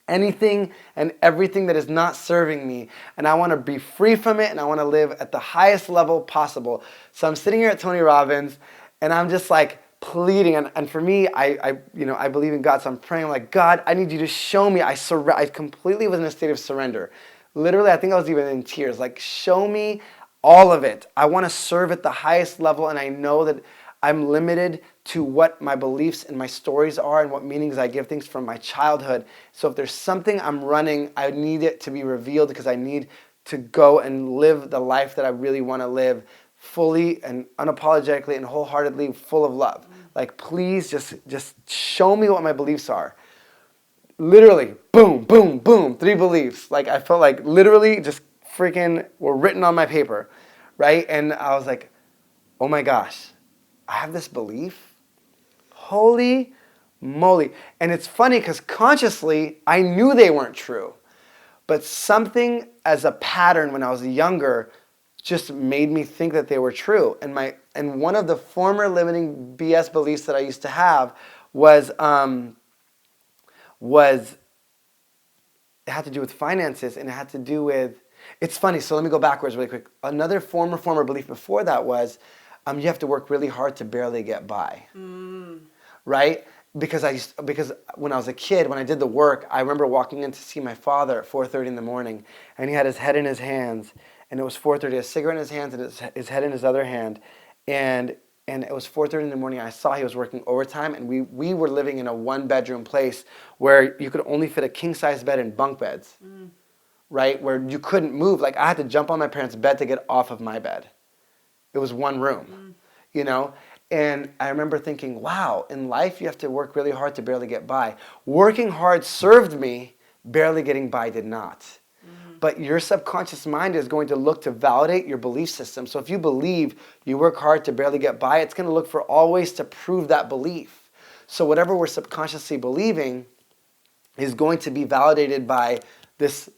anything and everything that is not serving me, and I want to be free from it, and I want to live at the highest level possible. So I'm sitting here at Tony Robbins, and I'm just like pleading, and for me, I believe in God, so I'm praying like, God, I need you to show me. I completely was in a state of surrender. Literally, I think I was even in tears. Like, show me all of it. I want to serve at the highest level, and I know that I'm limited to what my beliefs and my stories are and what meanings I give things from my childhood. So if there's something I'm running, I need it to be revealed because I need to go and live the life that I really want to live fully and unapologetically and wholeheartedly, full of love. Like, please just show me what my beliefs are. Literally, boom, boom, boom, 3 beliefs. Like, I felt like literally just freaking were written on my paper, right? And I was like, oh my gosh, I have this belief? Holy moly. And it's funny because consciously, I knew they weren't true. But something as a pattern when I was younger just made me think that they were true. And one of the former limiting BS beliefs that I used to have was it had to do with finances, and it had to do with, it's funny, so let me go backwards really quick. Another former belief before that was, you have to work really hard to barely get by, right? Because when I was a kid, when I did the work, I remember walking in to see my father at 4:30 in the morning, and he had his head in his hands, and it was 4:30, a cigarette in his hands and his head in his other hand, and it was 4:30 in the morning. I saw he was working overtime, and we were living in a 1-bedroom place where you could only fit a king-size bed and bunk beds, right? Where you couldn't move. Like, I had to jump on my parents' bed to get off of my bed. It was one room, And I remember thinking, wow, in life you have to work really hard to barely get by. Working hard served me, barely getting by did not. But your subconscious mind is going to look to validate your belief system. So if you believe you work hard to barely get by, it's going to look for all ways to prove that belief. So whatever we're subconsciously believing is going to be validated by this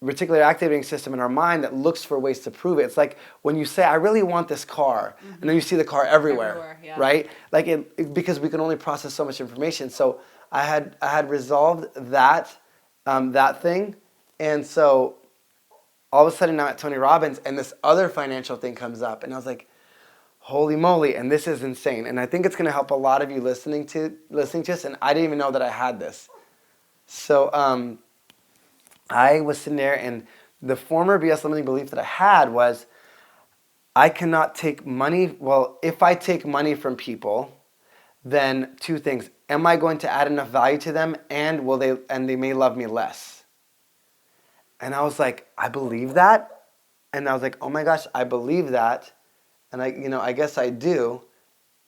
reticular activating system in our mind that looks for ways to prove it. It's like when you say, I really want this car, and then you see the car everywhere right? Like because we can only process so much information. So I had resolved that thing, and so all of a sudden now at Tony Robbins, and this other financial thing comes up, and I was like, holy moly, and this is insane. And I think it's going to help a lot of you listening to this, and I didn't even know that I had this. So I was sitting there, and the former BS limiting belief that I had was, I cannot take money. Well, if I take money from people, then 2 things. Am I going to add enough value to them, and they may love me less? And I was like, I believe that? And I was like, oh my gosh, I believe that. And I guess I do.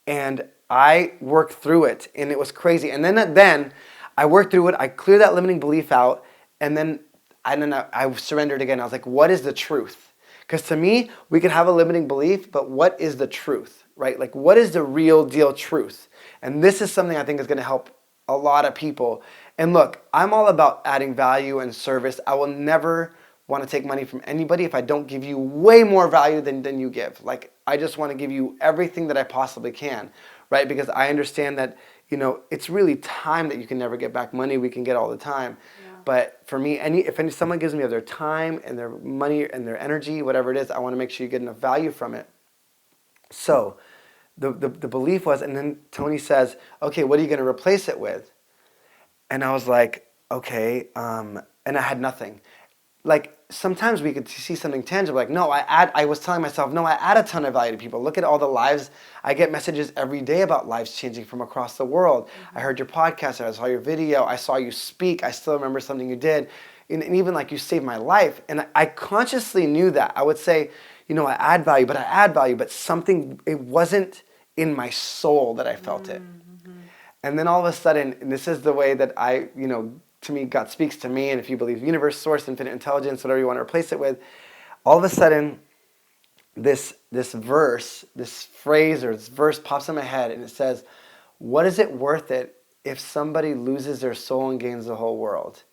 And I worked through it, and it was crazy. And then I worked through it. I cleared that limiting belief out, and then I surrendered again. I was like, what is the truth? Because to me, we could have a limiting belief, but what is the truth, right? Like, what is the real deal truth? And this is something I think is going to help a lot of people. And look, I'm all about adding value and service. I will never want to take money from anybody if I don't give you way more value than you give. Like, I just want to give you everything that I possibly can, right? Because I understand that, it's really time that you can never get back. Money we can get all the time. But for me, if someone gives me their time and their money and their energy, whatever it is, I want to make sure you get enough value from it. So the belief was, and then Tony says, okay, what are you going to replace it with? And I was like, okay, and I had nothing. Like, sometimes we could see something tangible, like, no, I was telling myself, no, I add a ton of value to people. Look at all the lives. I get messages every day about lives changing from across the world. I heard your podcast, I saw your video, I saw you speak, I still remember something you did, and even like you saved my life. And I consciously knew that. I would say, I add value, but something, it wasn't in my soul that I felt it. And then all of a sudden, and this is the way that to me, God speaks to me, and if you believe universe, source, infinite intelligence, whatever you want to replace it with, all of a sudden, this verse, this phrase or this verse pops in my head, and it says, what is it worth it if somebody loses their soul and gains the whole world?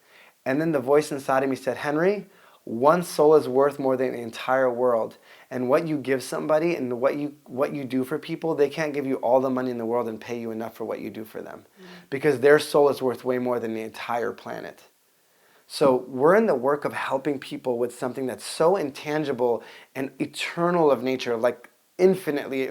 And then the voice inside of me said, Henry, one soul is worth more than the entire world. And what you give somebody and what you do for people, they can't give you all the money in the world and pay you enough for what you do for them. Because their soul is worth way more than the entire planet. So we're in the work of helping people with something that's so intangible and eternal of nature, like infinitely,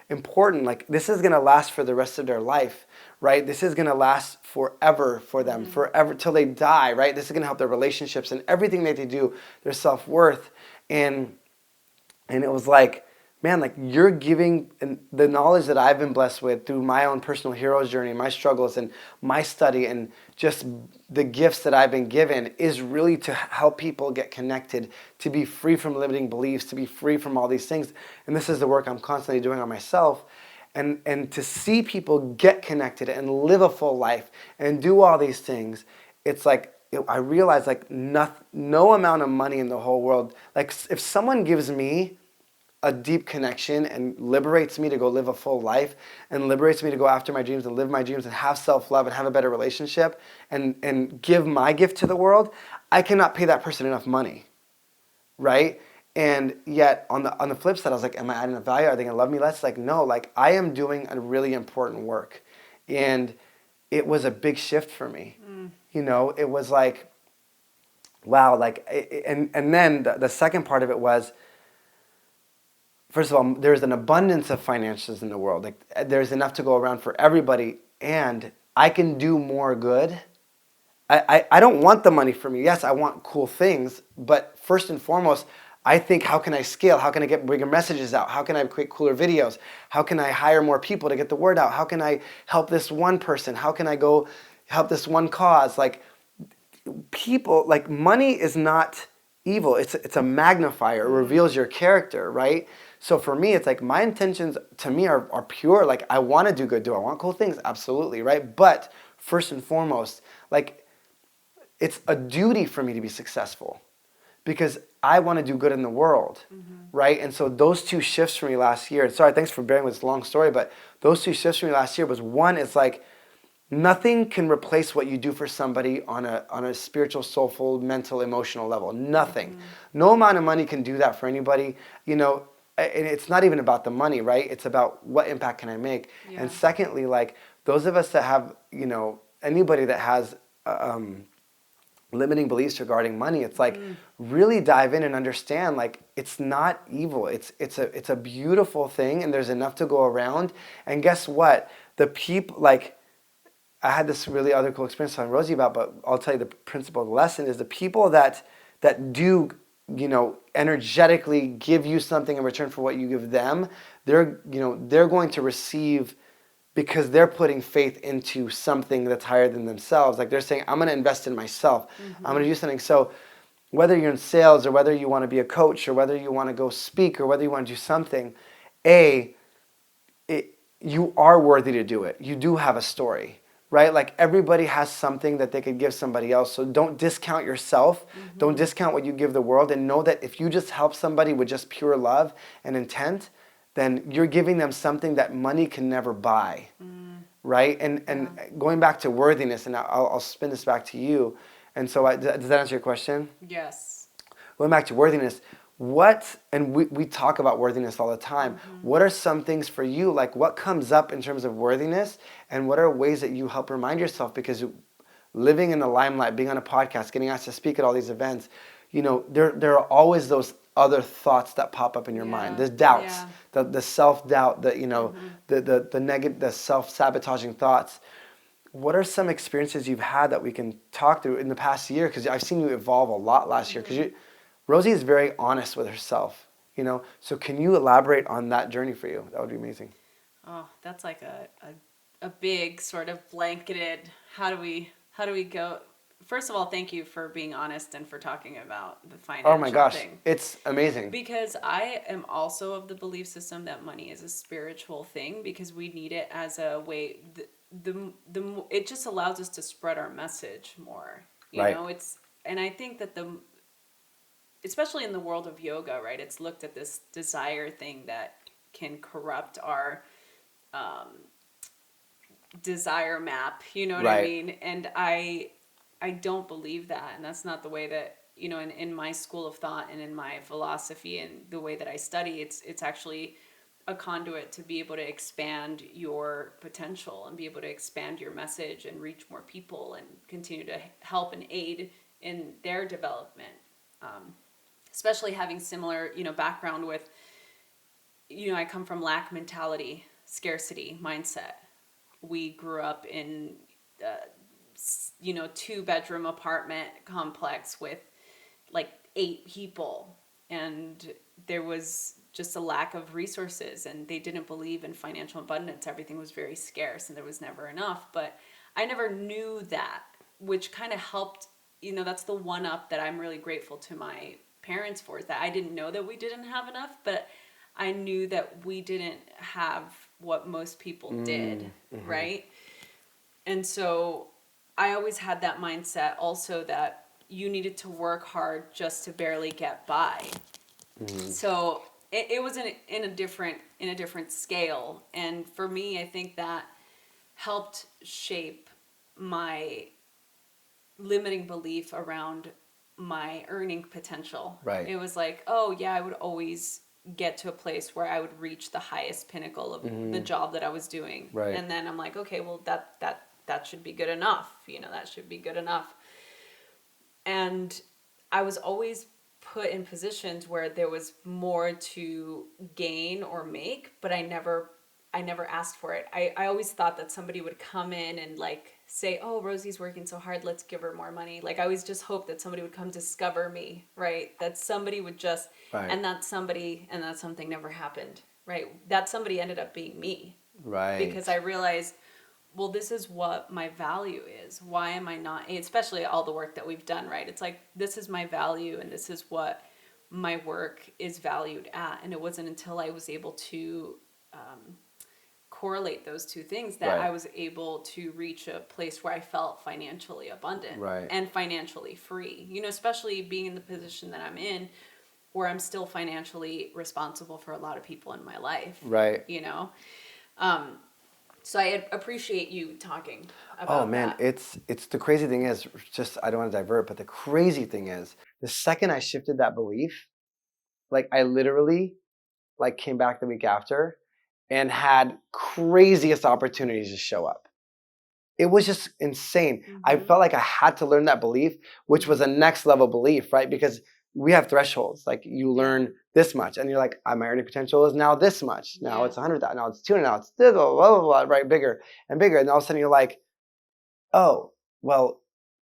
important. Like, this is going to last for the rest of their life, right? This is going to last forever for them, forever till they die, right? This is going to help their relationships and everything that they do, their self-worth. And it was like, man, like, you're giving the knowledge that I've been blessed with through my own personal hero's journey, my struggles and my study and just the gifts that I've been given is really to help people get connected, to be free from limiting beliefs, to be free from all these things. And this is the work I'm constantly doing on myself. And to see people get connected and live a full life and do all these things, it's like, I realized, like, no amount of money in the whole world, like, if someone gives me a deep connection and liberates me to go live a full life and liberates me to go after my dreams and live my dreams and have self-love and have a better relationship and give my gift to the world, I cannot pay that person enough money, right? And yet on the flip side, I was like, am I adding enough value? Are they going to love me less? Like, no, like, I am doing a really important work. And it was a big shift for me. It was like, wow, like, and then the second part of it was, first of all, there's an abundance of finances in the world. Like, there's enough to go around for everybody, and I can do more good. I don't want the money for me. Yes, I want cool things, but first and foremost, I think, how can I scale? How can I get bigger messages out? How can I create cooler videos? How can I hire more people to get the word out? How can I help this one person? How can I go help this one cause? Like, people, like, money is not evil. It's a magnifier. It reveals your character, right? So for me, it's like, my intentions to me are pure. Like, I want to do good. Do I want cool things? Absolutely, right? But first and foremost, like, it's a duty for me to be successful because I want to do good in the world, right? And so those two shifts for me last year, sorry, thanks for bearing with this long story, but those two shifts for me last year was, one, it's like, nothing can replace what you do for somebody on a spiritual, soulful, mental, emotional level. Nothing. No amount of money can do that for anybody, and it's not even about the money, right? It's about what impact can I make. Yeah. And secondly, like, those of us that have, anybody that has limiting beliefs regarding money, it's like, really dive in and understand, like, it's not evil. It's a beautiful thing, and there's enough to go around. And guess what? The people, like, I had this really other cool experience telling Rosie about, but I'll tell you the principle of the lesson is the people that do, energetically give you something in return for what you give them, they're going to receive, because they're putting faith into something that's higher than themselves. Like, they're saying, I'm going to invest in myself. I'm going to do something. So whether you're in sales or whether you want to be a coach or whether you want to go speak or whether you want to do something, you are worthy to do it. You do have a story. Right? Like, everybody has something that they could give somebody else. So don't discount yourself. Don't discount what you give the world. And know that if you just help somebody with just pure love and intent, then you're giving them something that money can never buy. Right? And going back to worthiness, and I'll spin this back to you. And so does that answer your question? Yes. Going back to worthiness, and we talk about worthiness all the time. What are some things for you? Like, what comes up in terms of worthiness, and what are ways that you help remind yourself? Because living in the limelight, being on a podcast, getting asked to speak at all these events, there are always those other thoughts that pop up in your mind. There's doubts, the self-doubt, the self-sabotaging thoughts. What are some experiences you've had that we can talk through in the past year? Because I've seen you evolve a lot last year. Because Rosie is very honest with herself, So can you elaborate on that journey for you? That would be amazing. Oh, that's like a big sort of blanketed. How do we go? First of all, thank you for being honest and for talking about the financial Oh my gosh, thing. it's amazing. Because I am also of the belief system that money is a spiritual thing, because we need it as a way. It just allows us to spread our message more. And I think that especially in the world of yoga, right? It's looked at this desire thing that can corrupt our desire map. You know what I mean? And I don't believe that, and that's not the way that in my school of thought and in my philosophy and the way that I study. It's actually a conduit to be able to expand your potential and be able to expand your message and reach more people and continue to help and aid in their development. Especially having similar, background with, I come from lack mentality, scarcity mindset. We grew up in, 2-bedroom apartment complex with like 8 people, and there was just a lack of resources, and they didn't believe in financial abundance. Everything was very scarce and there was never enough. But I never knew that, which kind of helped, that's the one up that I'm really grateful to my parents for, is that I didn't know that we didn't have enough, but I knew that we didn't have what most people did, right? And so I always had that mindset also, that you needed to work hard just to barely get by. So it was in a different scale. And for me, I think that helped shape my limiting belief around my earning potential. Right. It was like, oh yeah, I would always get to a place where I would reach the highest pinnacle of the job that I was doing. Right. And then I'm like, okay, well that should be good enough. That should be good enough. And I was always put in positions where there was more to gain or make, but I never asked for it. I always thought that somebody would come in and like say, oh, Rosie's working so hard, let's give her more money. Like I always just hoped that somebody would come discover me, right? That somebody would just, and that something never happened, right? That somebody ended up being me. Right. Because I realized, well, this is what my value is. Why am I not, especially all the work that we've done, right? It's like, this is my value and this is what my work is valued at. And it wasn't until I was able to correlate those two things that I was able to reach a place where I felt financially abundant and financially free. Especially being in the position that I'm in, where I'm still financially responsible for a lot of people in my life. Right. So I appreciate you talking about Oh man, that. it's the crazy thing is, just I don't want to divert, but the crazy thing is, the second I shifted that belief, like I literally like came back the week after and had craziest opportunities to show up. It was just insane. I felt like I had to learn that belief, which was a next level belief, right? Because we have thresholds. Like you learn this much, and you're like, my earning potential is now this much. Now it's 100,000. Now it's 200. Now it's blah, blah, blah, blah, right? Bigger and bigger. And all of a sudden you're like, oh, well.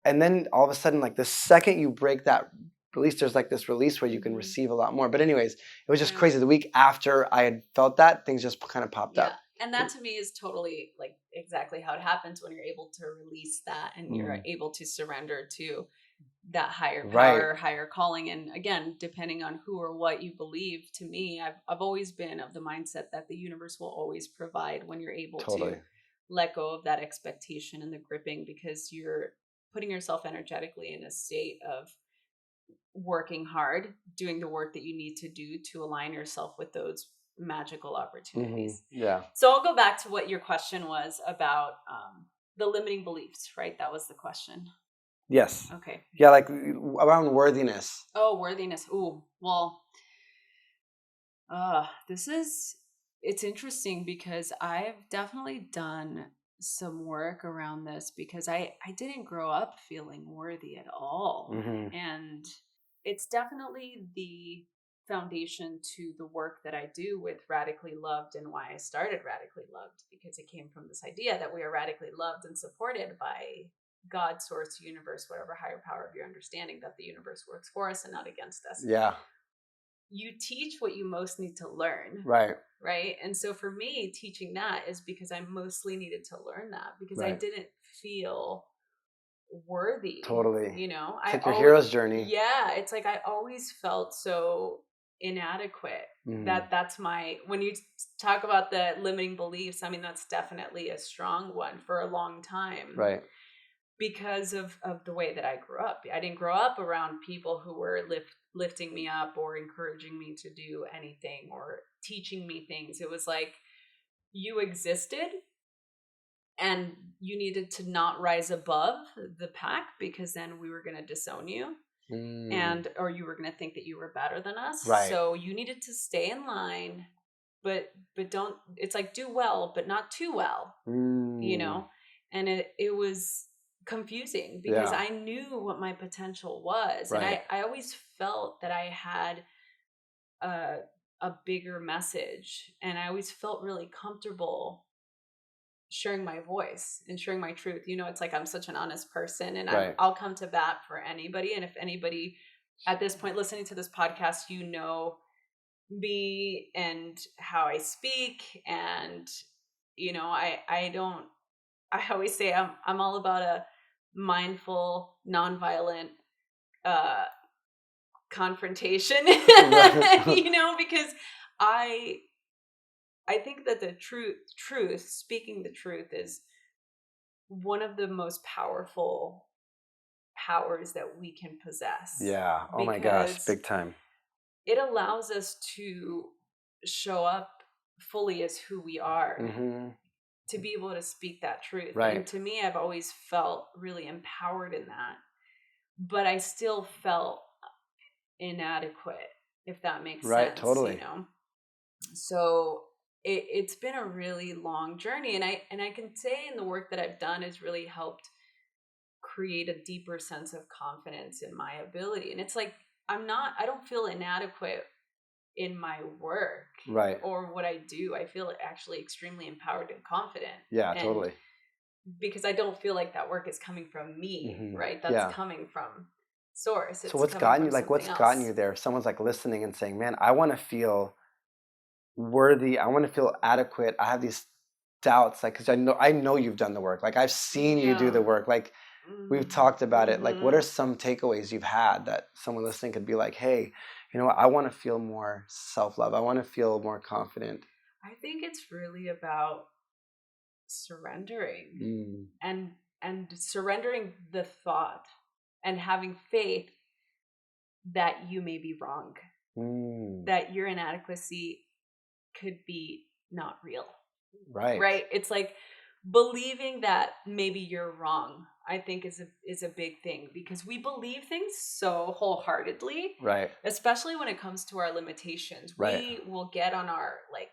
And then all of a sudden, like the second you break that release, there's like this release where you can receive a lot more. But anyways, it was just crazy. The week after I had felt that, things just kind of popped up. And that to me is totally like exactly how it happens when you're able to release that and you're able to surrender to that higher power, higher calling. And again, depending on who or what you believe, to me, I've always been of the mindset that the universe will always provide when you're able to let go of that expectation and the gripping, because you're putting yourself energetically in a state of working hard, doing the work that you need to do to align yourself with those magical opportunities. So I'll go back to what your question was about the limiting beliefs, right? That was the question. Yes. Okay. Yeah, like around worthiness. Oh, worthiness. Ooh, well, it's interesting because I've definitely done some work around this because I didn't grow up feeling worthy at all. Mm-hmm. And it's definitely the foundation to the work that I do with Radically Loved and why I started Radically Loved, because it came from this idea that we are radically loved and supported by God, source, universe, whatever higher power of your understanding, that the universe works for us and not against us. Yeah. You teach what you most need to learn. Right. Right. And so for me, teaching that is because I mostly needed to learn that because I Right. didn't feel worthy. Totally. You know, It's like your hero's journey. Yeah. It's like I always felt so inadequate. That's my, when you talk about the limiting beliefs, I mean, that's definitely a strong one for a long time. Right. Because of the way that I grew up. I didn't grow up around people who were lifting me up or encouraging me to do anything or teaching me things. It was like you existed and you needed to not rise above the pack because then we were going to disown you. And or you were going to think that you were better than us. Right. So you needed to stay in line, but don't, it's like do well but not too well. You know, and it was confusing because I knew what my potential was. Right. And I always felt that I had a bigger message, and I always felt really comfortable sharing my voice and sharing my truth. You know, it's like I'm such an honest person, and I'll come to bat for anybody. And if anybody at this point listening to this podcast, you know me and how I speak, and you know, I always say I'm all about a mindful, nonviolent confrontation. You know, because I think that the truth, speaking the truth, is one of the most powerful powers that we can possess. Yeah. Oh my gosh, big time. It allows us to show up fully as who we are. To be able to speak that truth. Right. And to me, I've always felt really empowered in that, but I still felt inadequate, if that makes sense. Right, totally. You know? So it's been a really long journey, and I can say in the work that I've done has really helped create a deeper sense of confidence in my ability. And it's like, I don't feel inadequate in my work, right, or what I do. I feel actually extremely empowered and confident. Yeah, and totally. Because I don't feel like that work is coming from me, right? That's coming from source. So what's gotten you, like, what's gotten you there? If someone's like listening and saying, man, I want to feel worthy. I want to feel adequate. I have these doubts, like, because I know you've done the work. Like, I've seen you do the work. Like, we've talked about it. Like, what are some takeaways you've had that someone listening could be like, hey, you know what? I want to feel more self-love. I want to feel more confident. I think it's really about surrendering and surrendering the thought and having faith that you may be wrong, that your inadequacy could be not real. Right. It's like believing that maybe you're wrong, I think is a big thing, because we believe things so wholeheartedly, right? Especially when it comes to our limitations. We will get on our, like,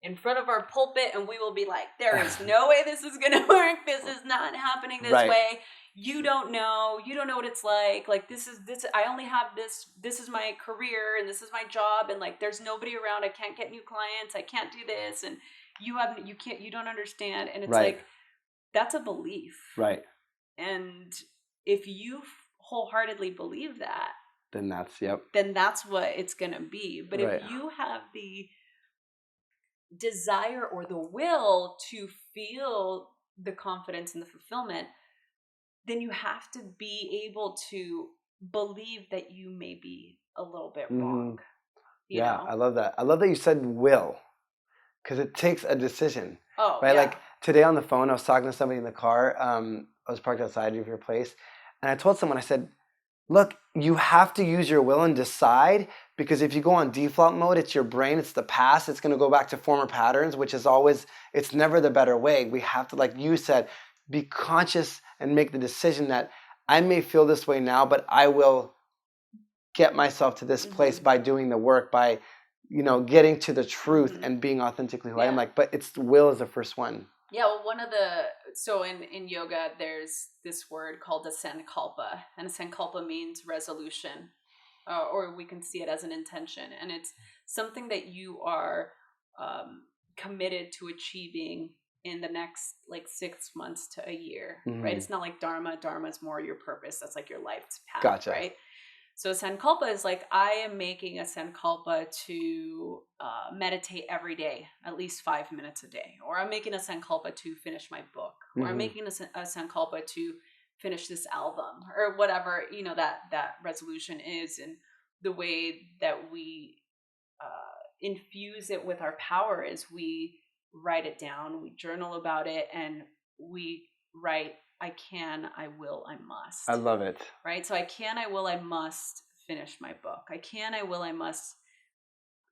in front of our pulpit, and we will be like, there is no way this is going to work. This is not happening this way. You don't know what it's like. Like, this, I only have this is my career and this is my job. And like, there's nobody around. I can't get new clients. I can't do this. And you don't understand. And it's like, that's a belief. Right. And if you wholeheartedly believe that, then that's what it's going to be. But if you have the desire or the will to feel the confidence and the fulfillment, then you have to be able to believe that you may be a little bit wrong. You know? I love that. I love that you said will, because it takes a decision. Oh, right. Yeah. Like today on the phone, I was talking to somebody in the car. I was parked outside of your place, and I told someone, I said, look, you have to use your will and decide, because if you go on default mode, it's your brain, it's the past, it's going to go back to former patterns, which is always, it's never the better way. We have to, like you said, be conscious and make the decision that I may feel this way now, but I will get myself to this place by doing the work, by, getting to the truth and being authentically who I am. Like, but it's the will is the first one. Yeah, well, so in yoga, there's this word called a sankalpa, and a sankalpa means resolution, or we can see it as an intention, and it's something that you are committed to achieving in the next like 6 months to a year, right? It's not like dharma. Dharma is more your purpose. That's like your life's path, Gotcha. right? So sankalpa is like, I am making a sankalpa to meditate every day, at least 5 minutes a day. Or I'm making a sankalpa to finish my book. Or I'm making a sankalpa to finish this album. Or whatever, that resolution is. And the way that we infuse it with our power is we write it down, we journal about it, and we write, I can, I will, I must. I love it. Right? So I can, I will, I must finish my book. I can, I will, I must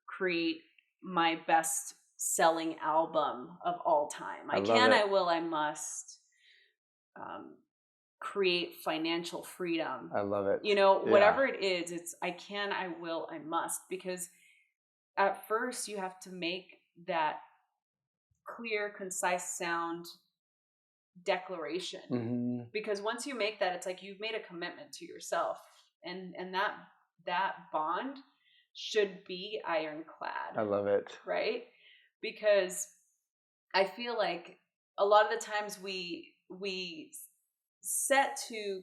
create my best selling album of all time. I can, I will, I must create financial freedom. I love it. Whatever it is, it's I can, I will, I must. Because at first you have to make that clear, concise sound declaration, because once you make that, it's like you've made a commitment to yourself, and that bond should be ironclad. I love it. Right? Because I feel like a lot of the times we set to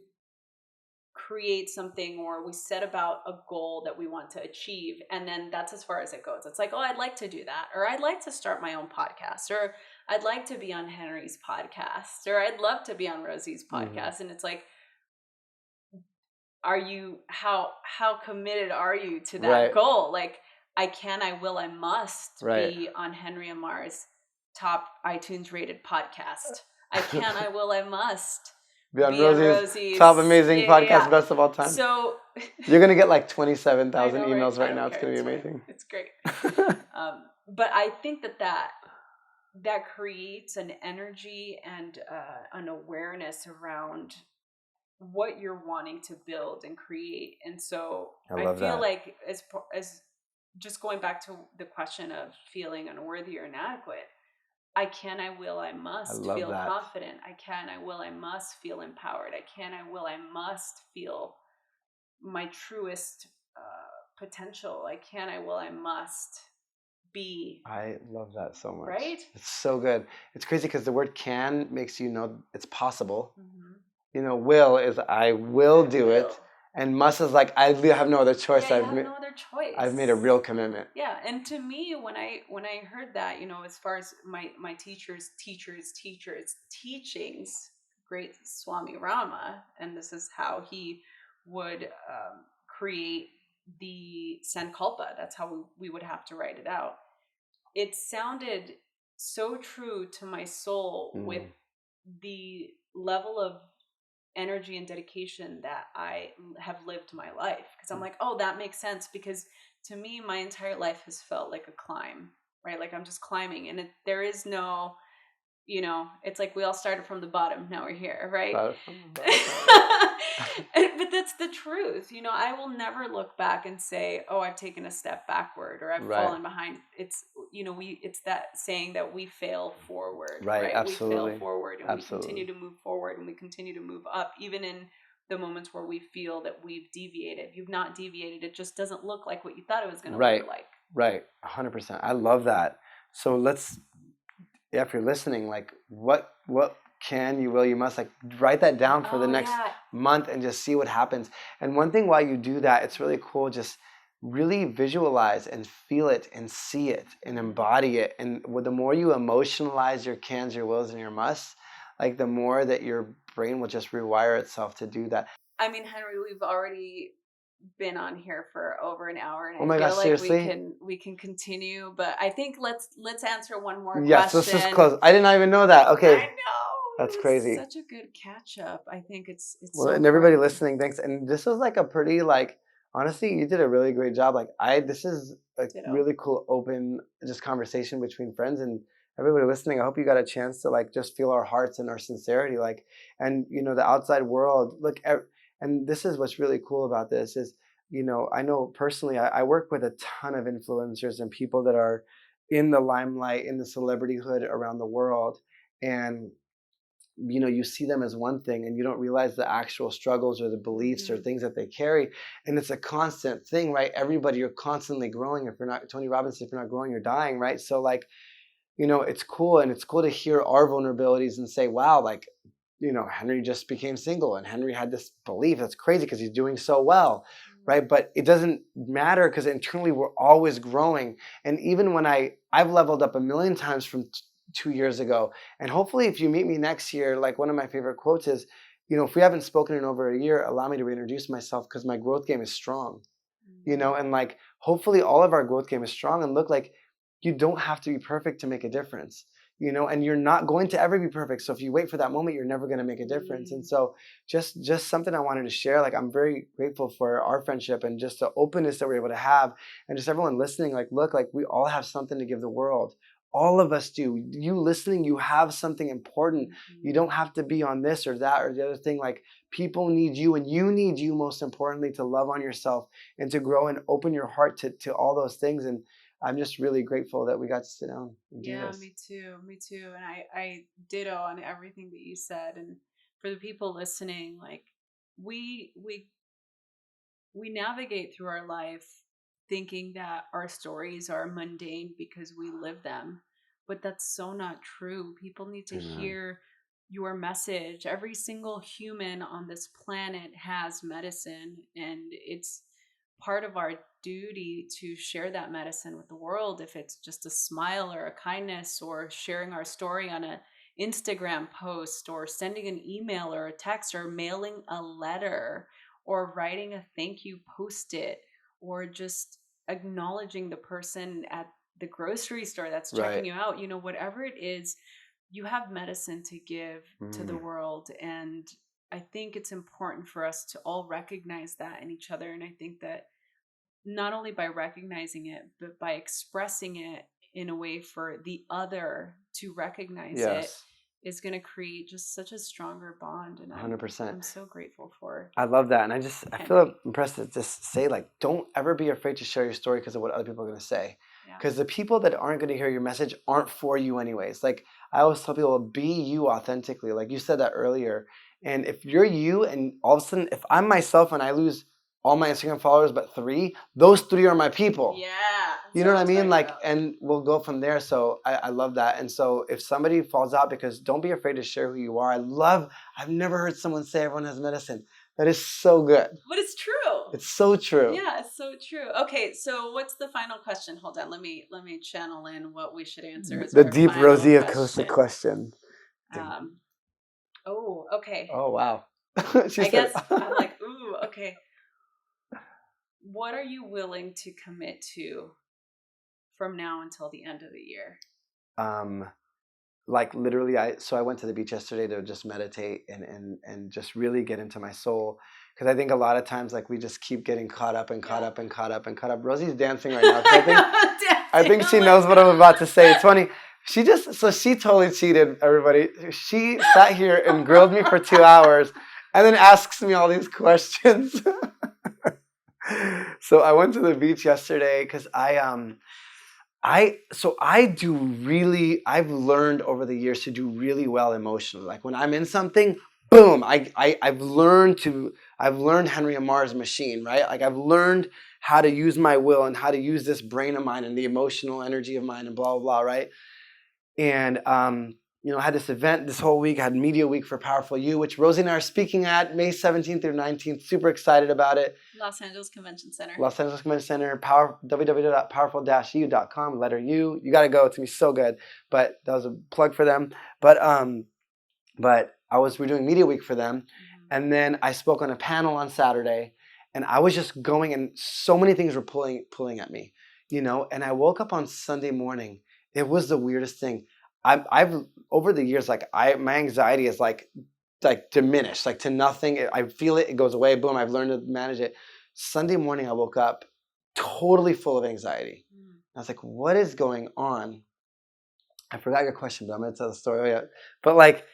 create something, or we set about a goal that we want to achieve, and then that's as far as it goes. It's like, oh, I'd like to do that, or I'd like to start my own podcast, or I'd like to be on Henry's podcast, or I'd love to be on Rosie's podcast. And it's like, are you how committed are you to that goal? Like, I can, I will, I must be on Henry Ammar's top iTunes rated podcast. I can, I will, I must be on Rosie's top amazing podcast, best of all time. So you're gonna get like 27,000 emails right now. It's gonna be amazing. It's great. But I think that creates an energy and an awareness around what you're wanting to build and create. And so I feel like as just going back to the question of feeling unworthy or inadequate, I can, I will, I must feel confident. I can, I will, I must feel empowered. I can, I will, I must feel my truest potential. I can, I will, I must be. I love that so much. Right? It's so good. It's crazy because the word can makes you know it's possible. Will is I will do it. And must is like, I have no other choice. Yeah, I have no other choice. I've made a real commitment. Yeah, and to me, when I heard that, as far as my teachers' teachings, great Swami Rama, and this is how he would create the sankalpa. That's how we would have to write it out. It sounded so true to my soul with the level of energy and dedication that I have lived my life. Because I'm like, oh, that makes sense. Because to me, my entire life has felt like a climb, right? Like I'm just climbing, and there is no, it's like we all started from the bottom. Now we're here, right? But that's the truth. I will never look back and say, oh, I've taken a step backward, or I've fallen behind. It's, it's that saying that we fail forward, right? Absolutely. We fail forward, and we continue to move forward, and we continue to move up, even in the moments where we feel that we've deviated. You've not deviated. It just doesn't look like what you thought it was going to look like. Right. 100%. I love that. So if you're listening, like what can you, will, you must, like write that down for the next month and just see what happens. And one thing while you do that, it's really cool. Just really visualize and feel it and see it and embody it. And the more you emotionalize your cans, your wills, and your musts, like the more that your brain will just rewire itself to do that. I mean, Henry, we've already been on here for over an hour, and oh my I feel gosh, like seriously? we can continue, but I think let's answer one more question. Yes, let's just close. I did not even know that. Okay. I know. That's crazy. Such a good catch up. I think it's well, so and everybody fun. Listening, thanks. And this was like a pretty honestly, you did a really great job. This is a really cool open just conversation between friends, and everybody listening, I hope you got a chance to just feel our hearts and our sincerity, and the outside world. Look, and this is what's really cool about this is, I know personally, I work with a ton of influencers and people that are in the limelight, in the celebrityhood around the world. and you see them as one thing and you don't realize the actual struggles or the beliefs or things that they carry. And it's a constant thing, right? Everybody, you're constantly growing. If you're not Tony Robbins, if you're not growing, you're dying, right? So like, it's cool. And it's cool to hear our vulnerabilities and say, wow, like, Henry just became single and Henry had this belief. That's crazy because he's doing so well, right? But it doesn't matter because internally we're always growing. And even when I've leveled up a million times from 2 years ago. And hopefully if you meet me next year, like one of my favorite quotes is, if we haven't spoken in over a year, allow me to reintroduce myself because my growth game is strong, and like hopefully all of our growth game is strong. And look, like you don't have to be perfect to make a difference, and you're not going to ever be perfect. So if you wait for that moment, you're never going to make a difference. And so just something I wanted to share, like I'm very grateful for our friendship and just the openness that we're able to have, and just everyone listening, like look, like we all have something to give the world. All of us do. You listening, you have something important. You don't have to be on this or that or the other thing. Like people need you, and you need you most importantly to love on yourself and to grow and open your heart to all those things. And I'm just really grateful that we got to sit down and do this. Me too. And I ditto on everything that you said. And for the people listening, like we navigate through our life thinking that our stories are mundane because we live them. But that's so not true. People need to hear your message. Every single human on this planet has medicine, and it's part of our duty to share that medicine with the world. If it's just a smile or a kindness or sharing our story on a Instagram post or sending an email or a text or mailing a letter or writing a thank you post-it or just acknowledging the person at the grocery store that's checking you out, whatever it is, you have medicine to give to the world. And I think it's important for us to all recognize that in each other. And I think that not only by recognizing it, but by expressing it in a way for the other to recognize it is going to create just such a stronger bond. And 100%. I'm so grateful for. I love that. And I feel impressed to just say, like, don't ever be afraid to share your story because of what other people are going to say. Because the people that aren't going to hear your message aren't for you anyways. Like I always tell people, be you authentically. Like you said that earlier. And if you're you and all of a sudden, if I'm myself and I lose all my Instagram followers but 3, those 3 are my people. Yeah. You know what I mean? Like, and we'll go from there. So I love that. And so if somebody falls out, because don't be afraid to share who you are. I've never heard someone say everyone has medicine. That is so good. But it's true. It's so true. Yeah, it's so true. Okay, so what's the final question? Hold on, let me channel in what we should answer as the deep Rosie Acosta question. Okay. Oh wow. I guess I'm like, ooh, okay. What are you willing to commit to from now until the end of the year? Like literally, I went to the beach yesterday to just meditate and just really get into my soul. Because I think a lot of times, like, we just keep getting caught up. Rosie's dancing right now. I think she knows what I'm about to say. It's funny. She totally cheated, everybody. She sat here and grilled me for 2 hours and then asks me all these questions. So I went to the beach yesterday because I've learned over the years to do really well emotionally. Like when I'm in something, boom, I've learned Henry Ammar's machine, right? Like I've learned how to use my will and how to use this brain of mine and the emotional energy of mine and blah, blah, blah, right? And, I had this event this whole week. I had Media Week for Powerful You, which Rosie and I are speaking at May 17th through 19th. Super excited about it. Los Angeles Convention Center. www.powerful-u.com, letter U. You got to go. It's going to be so good. But that was a plug for them. But we're doing Media Week for them. And then I spoke on a panel on Saturday. And I was just going, and so many things were pulling at me, And I woke up on Sunday morning. It was the weirdest thing. I've over the years, like my anxiety is like diminished, like to nothing. I feel it goes away. Boom. I've learned to manage it. Sunday morning, I woke up totally full of anxiety. I was like, what is going on? I forgot your question, but I'm going to tell the story. But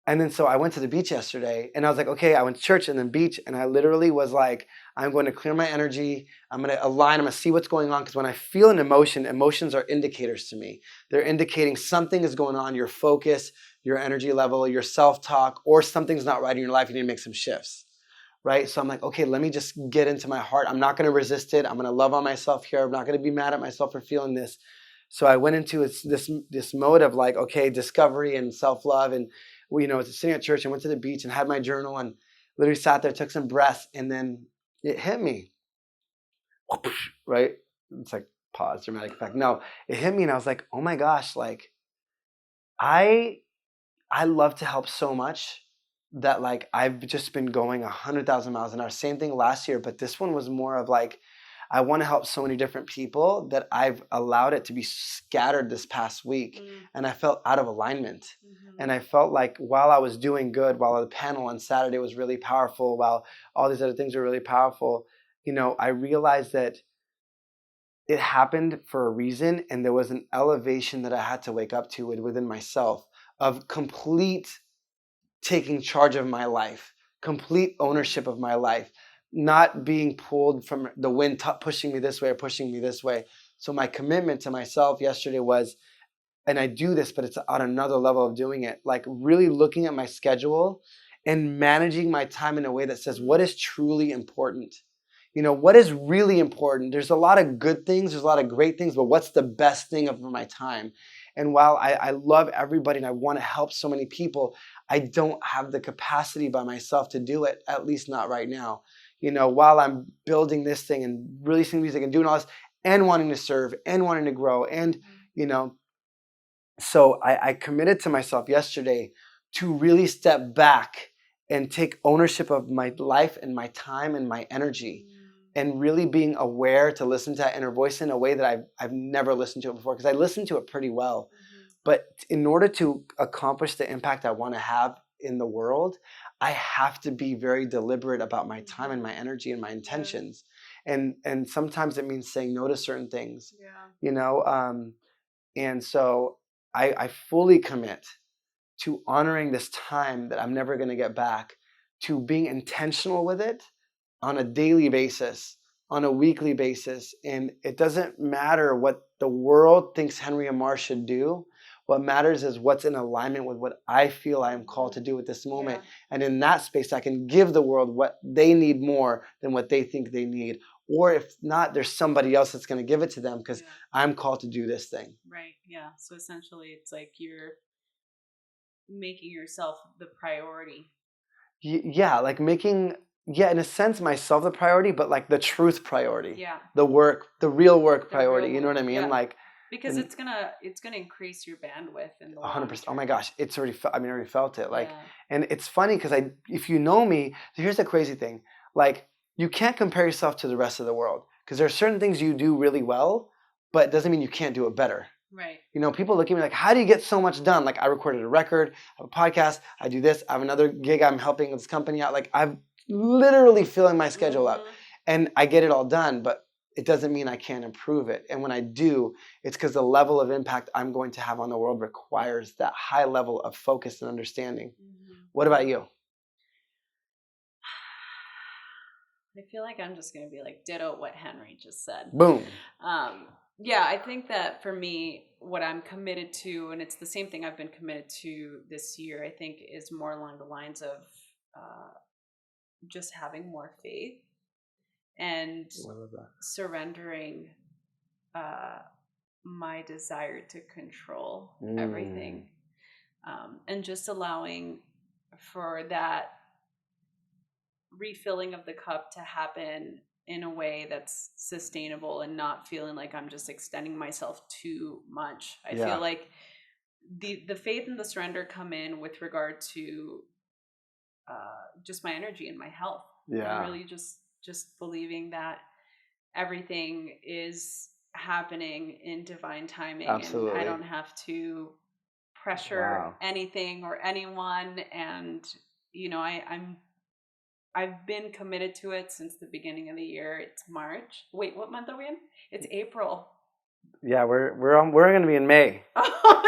and then so I went to the beach yesterday and I was like, okay, I went to church and then beach. And I literally was like, I'm going to clear my energy. I'm going to align. I'm going to see what's going on. Because when I feel an emotion, emotions are indicators to me. They're indicating something is going on. Your focus, your energy level, your self-talk, or something's not right in your life, you need to make some shifts, right? So I'm like, okay, let me just get into my heart. I'm not going to resist it. I'm going to love on myself here. I'm not going to be mad at myself for feeling this. So I went into this mode of like, okay, discovery and self-love. And, sitting at church and went to the beach and had my journal and literally sat there, took some breaths, and then it hit me, right? It's like pause, dramatic effect. No, it hit me and I was like, oh my gosh, like I love to help so much that like I've just been going 100,000 miles an hour. Same thing last year, but this one was more of like, I want to help so many different people that I've allowed it to be scattered this past week. And I felt out of alignment. And I felt like while I was doing good, while the panel on Saturday was really powerful, while all these other things were really powerful, I realized that it happened for a reason, and there was an elevation that I had to wake up to within myself of complete taking charge of my life, complete ownership of my life, not being pulled from the wind pushing me this way or pushing me this way. So my commitment to myself yesterday was, and I do this, but it's on another level of doing it, like really looking at my schedule and managing my time in a way that says what is truly important. What is really important? There's a lot of good things, there's a lot of great things, but what's the best thing of my time? And while I love everybody and I want to help so many people, I don't have the capacity by myself to do it, at least not right now. While I'm building this thing and releasing music and doing all this and wanting to serve and wanting to grow and, so I committed to myself yesterday to really step back and take ownership of my life and my time and my energy. And really being aware to listen to that inner voice in a way that I've never listened to it before, because I listened to it pretty well. But in order to accomplish the impact I want to have in the world, I have to be very deliberate about my time and my energy and my intentions. And sometimes it means saying no to certain things. And so I fully commit to honoring this time that I'm never going to get back, to being intentional with it on a daily basis, on a weekly basis. And it doesn't matter what the world thinks Henry Ammar should do. What matters is what's in alignment with what I feel I am called to do at this moment. Yeah. And in that space, I can give the world what they need more than what they think they need. Or if not, there's somebody else that's going to give it to them because I'm called to do this thing. Right. Yeah. So essentially, it's like you're making yourself the priority. Yeah. Like making... Yeah, in a sense, myself the priority, but like the truth priority. Yeah. The real work priority. You know what I mean? Yeah. Like, because it's gonna increase your bandwidth in the 100%. Oh my gosh, it's already. I already felt it. Like, yeah. And it's funny because if you know me, here's the crazy thing. Like, you can't compare yourself to the rest of the world because there are certain things you do really well, but it doesn't mean you can't do it better. Right. People look at me like, how do you get so much done? Like, I recorded a record, I have a podcast, I do this, I have another gig I'm helping this company out. Like, I've literally filling my schedule up and I get it all done, but it doesn't mean I can't improve it. And when I do, it's because the level of impact I'm going to have on the world requires that high level of focus and understanding. What about you? I feel like I'm just going to be like ditto what Henry just said. Boom. Yeah, I think that for me, what I'm committed to, and it's the same thing I've been committed to this year, I think is more along the lines of just having more faith and surrendering my desire to control everything, and just allowing for that refilling of the cup to happen in a way that's sustainable and not feeling like I'm just extending myself too much. I feel like the faith and the surrender come in with regard to just my energy and my health. And really just believing that everything is happening in divine timing. Absolutely. And I don't have to pressure anything or anyone. And I've been committed to it since the beginning of the year. It's March. Wait, what month are we in? It's April. Yeah, we're going to be in May. Oh,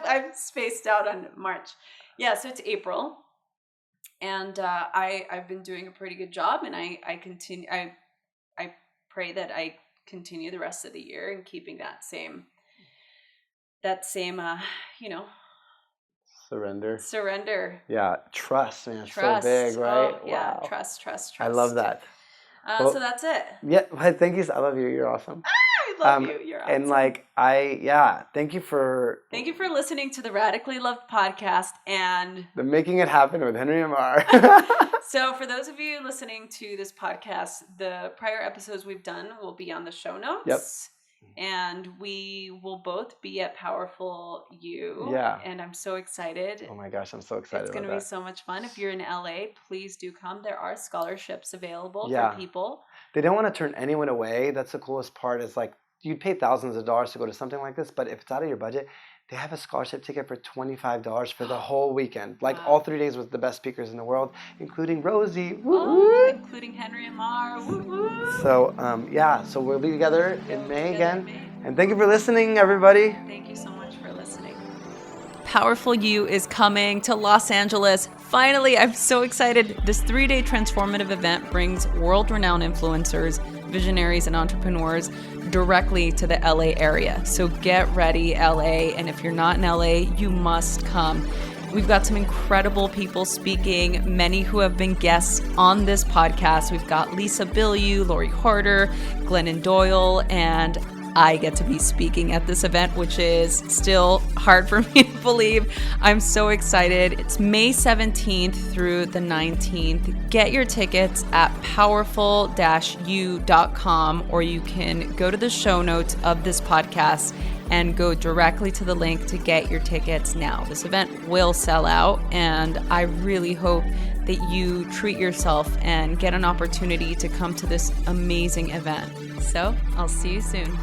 I've spaced out on March. Yeah, so it's April. And I've been doing a pretty good job, and I continue. I pray that I continue the rest of the year and keeping that same Surrender. Yeah. Trust, man. Trust. So big, right? Oh, yeah. Wow. Trust. I love that. So that's it. Yeah. Thank you. I love you. You're awesome. I love you. You're awesome. And thank you for listening to the Radically Loved podcast and the Making It Happen with Henry Ammar. So for those of you listening to this podcast, the prior episodes we've done will be on the show notes. Yep. And we will both be at Powerful U. Yeah. And I'm so excited. Oh my gosh, I'm so excited. It's going to be so much fun. If you're in LA, please do come. There are scholarships available for people. They don't want to turn anyone away. That's the coolest part is like you'd pay thousands of dollars to go to something like this, but if it's out of your budget, they have a scholarship ticket for $25 for the whole weekend. Like all 3 days with the best speakers in the world, including Rosie. Including Henry Ammar. So, so we'll be together in May again. And thank you for listening, everybody. Thank you so much for listening. Powerful U is coming to Los Angeles. Finally, I'm so excited. This 3-day transformative event brings world-renowned influencers, visionaries, and entrepreneurs directly to the LA area. So get ready, LA. And if you're not in LA, you must come. We've got some incredible people speaking, many who have been guests on this podcast. We've got Lisa Bilyeu, Lori Harder, Glennon Doyle, and I get to be speaking at this event, which is still hard for me to believe. I'm so excited. It's May 17th through the 19th. Get your tickets at powerful-u.com, or you can go to the show notes of this podcast and go directly to the link to get your tickets now. This event will sell out, and I really hope that you treat yourself and get an opportunity to come to this amazing event. So I'll see you soon.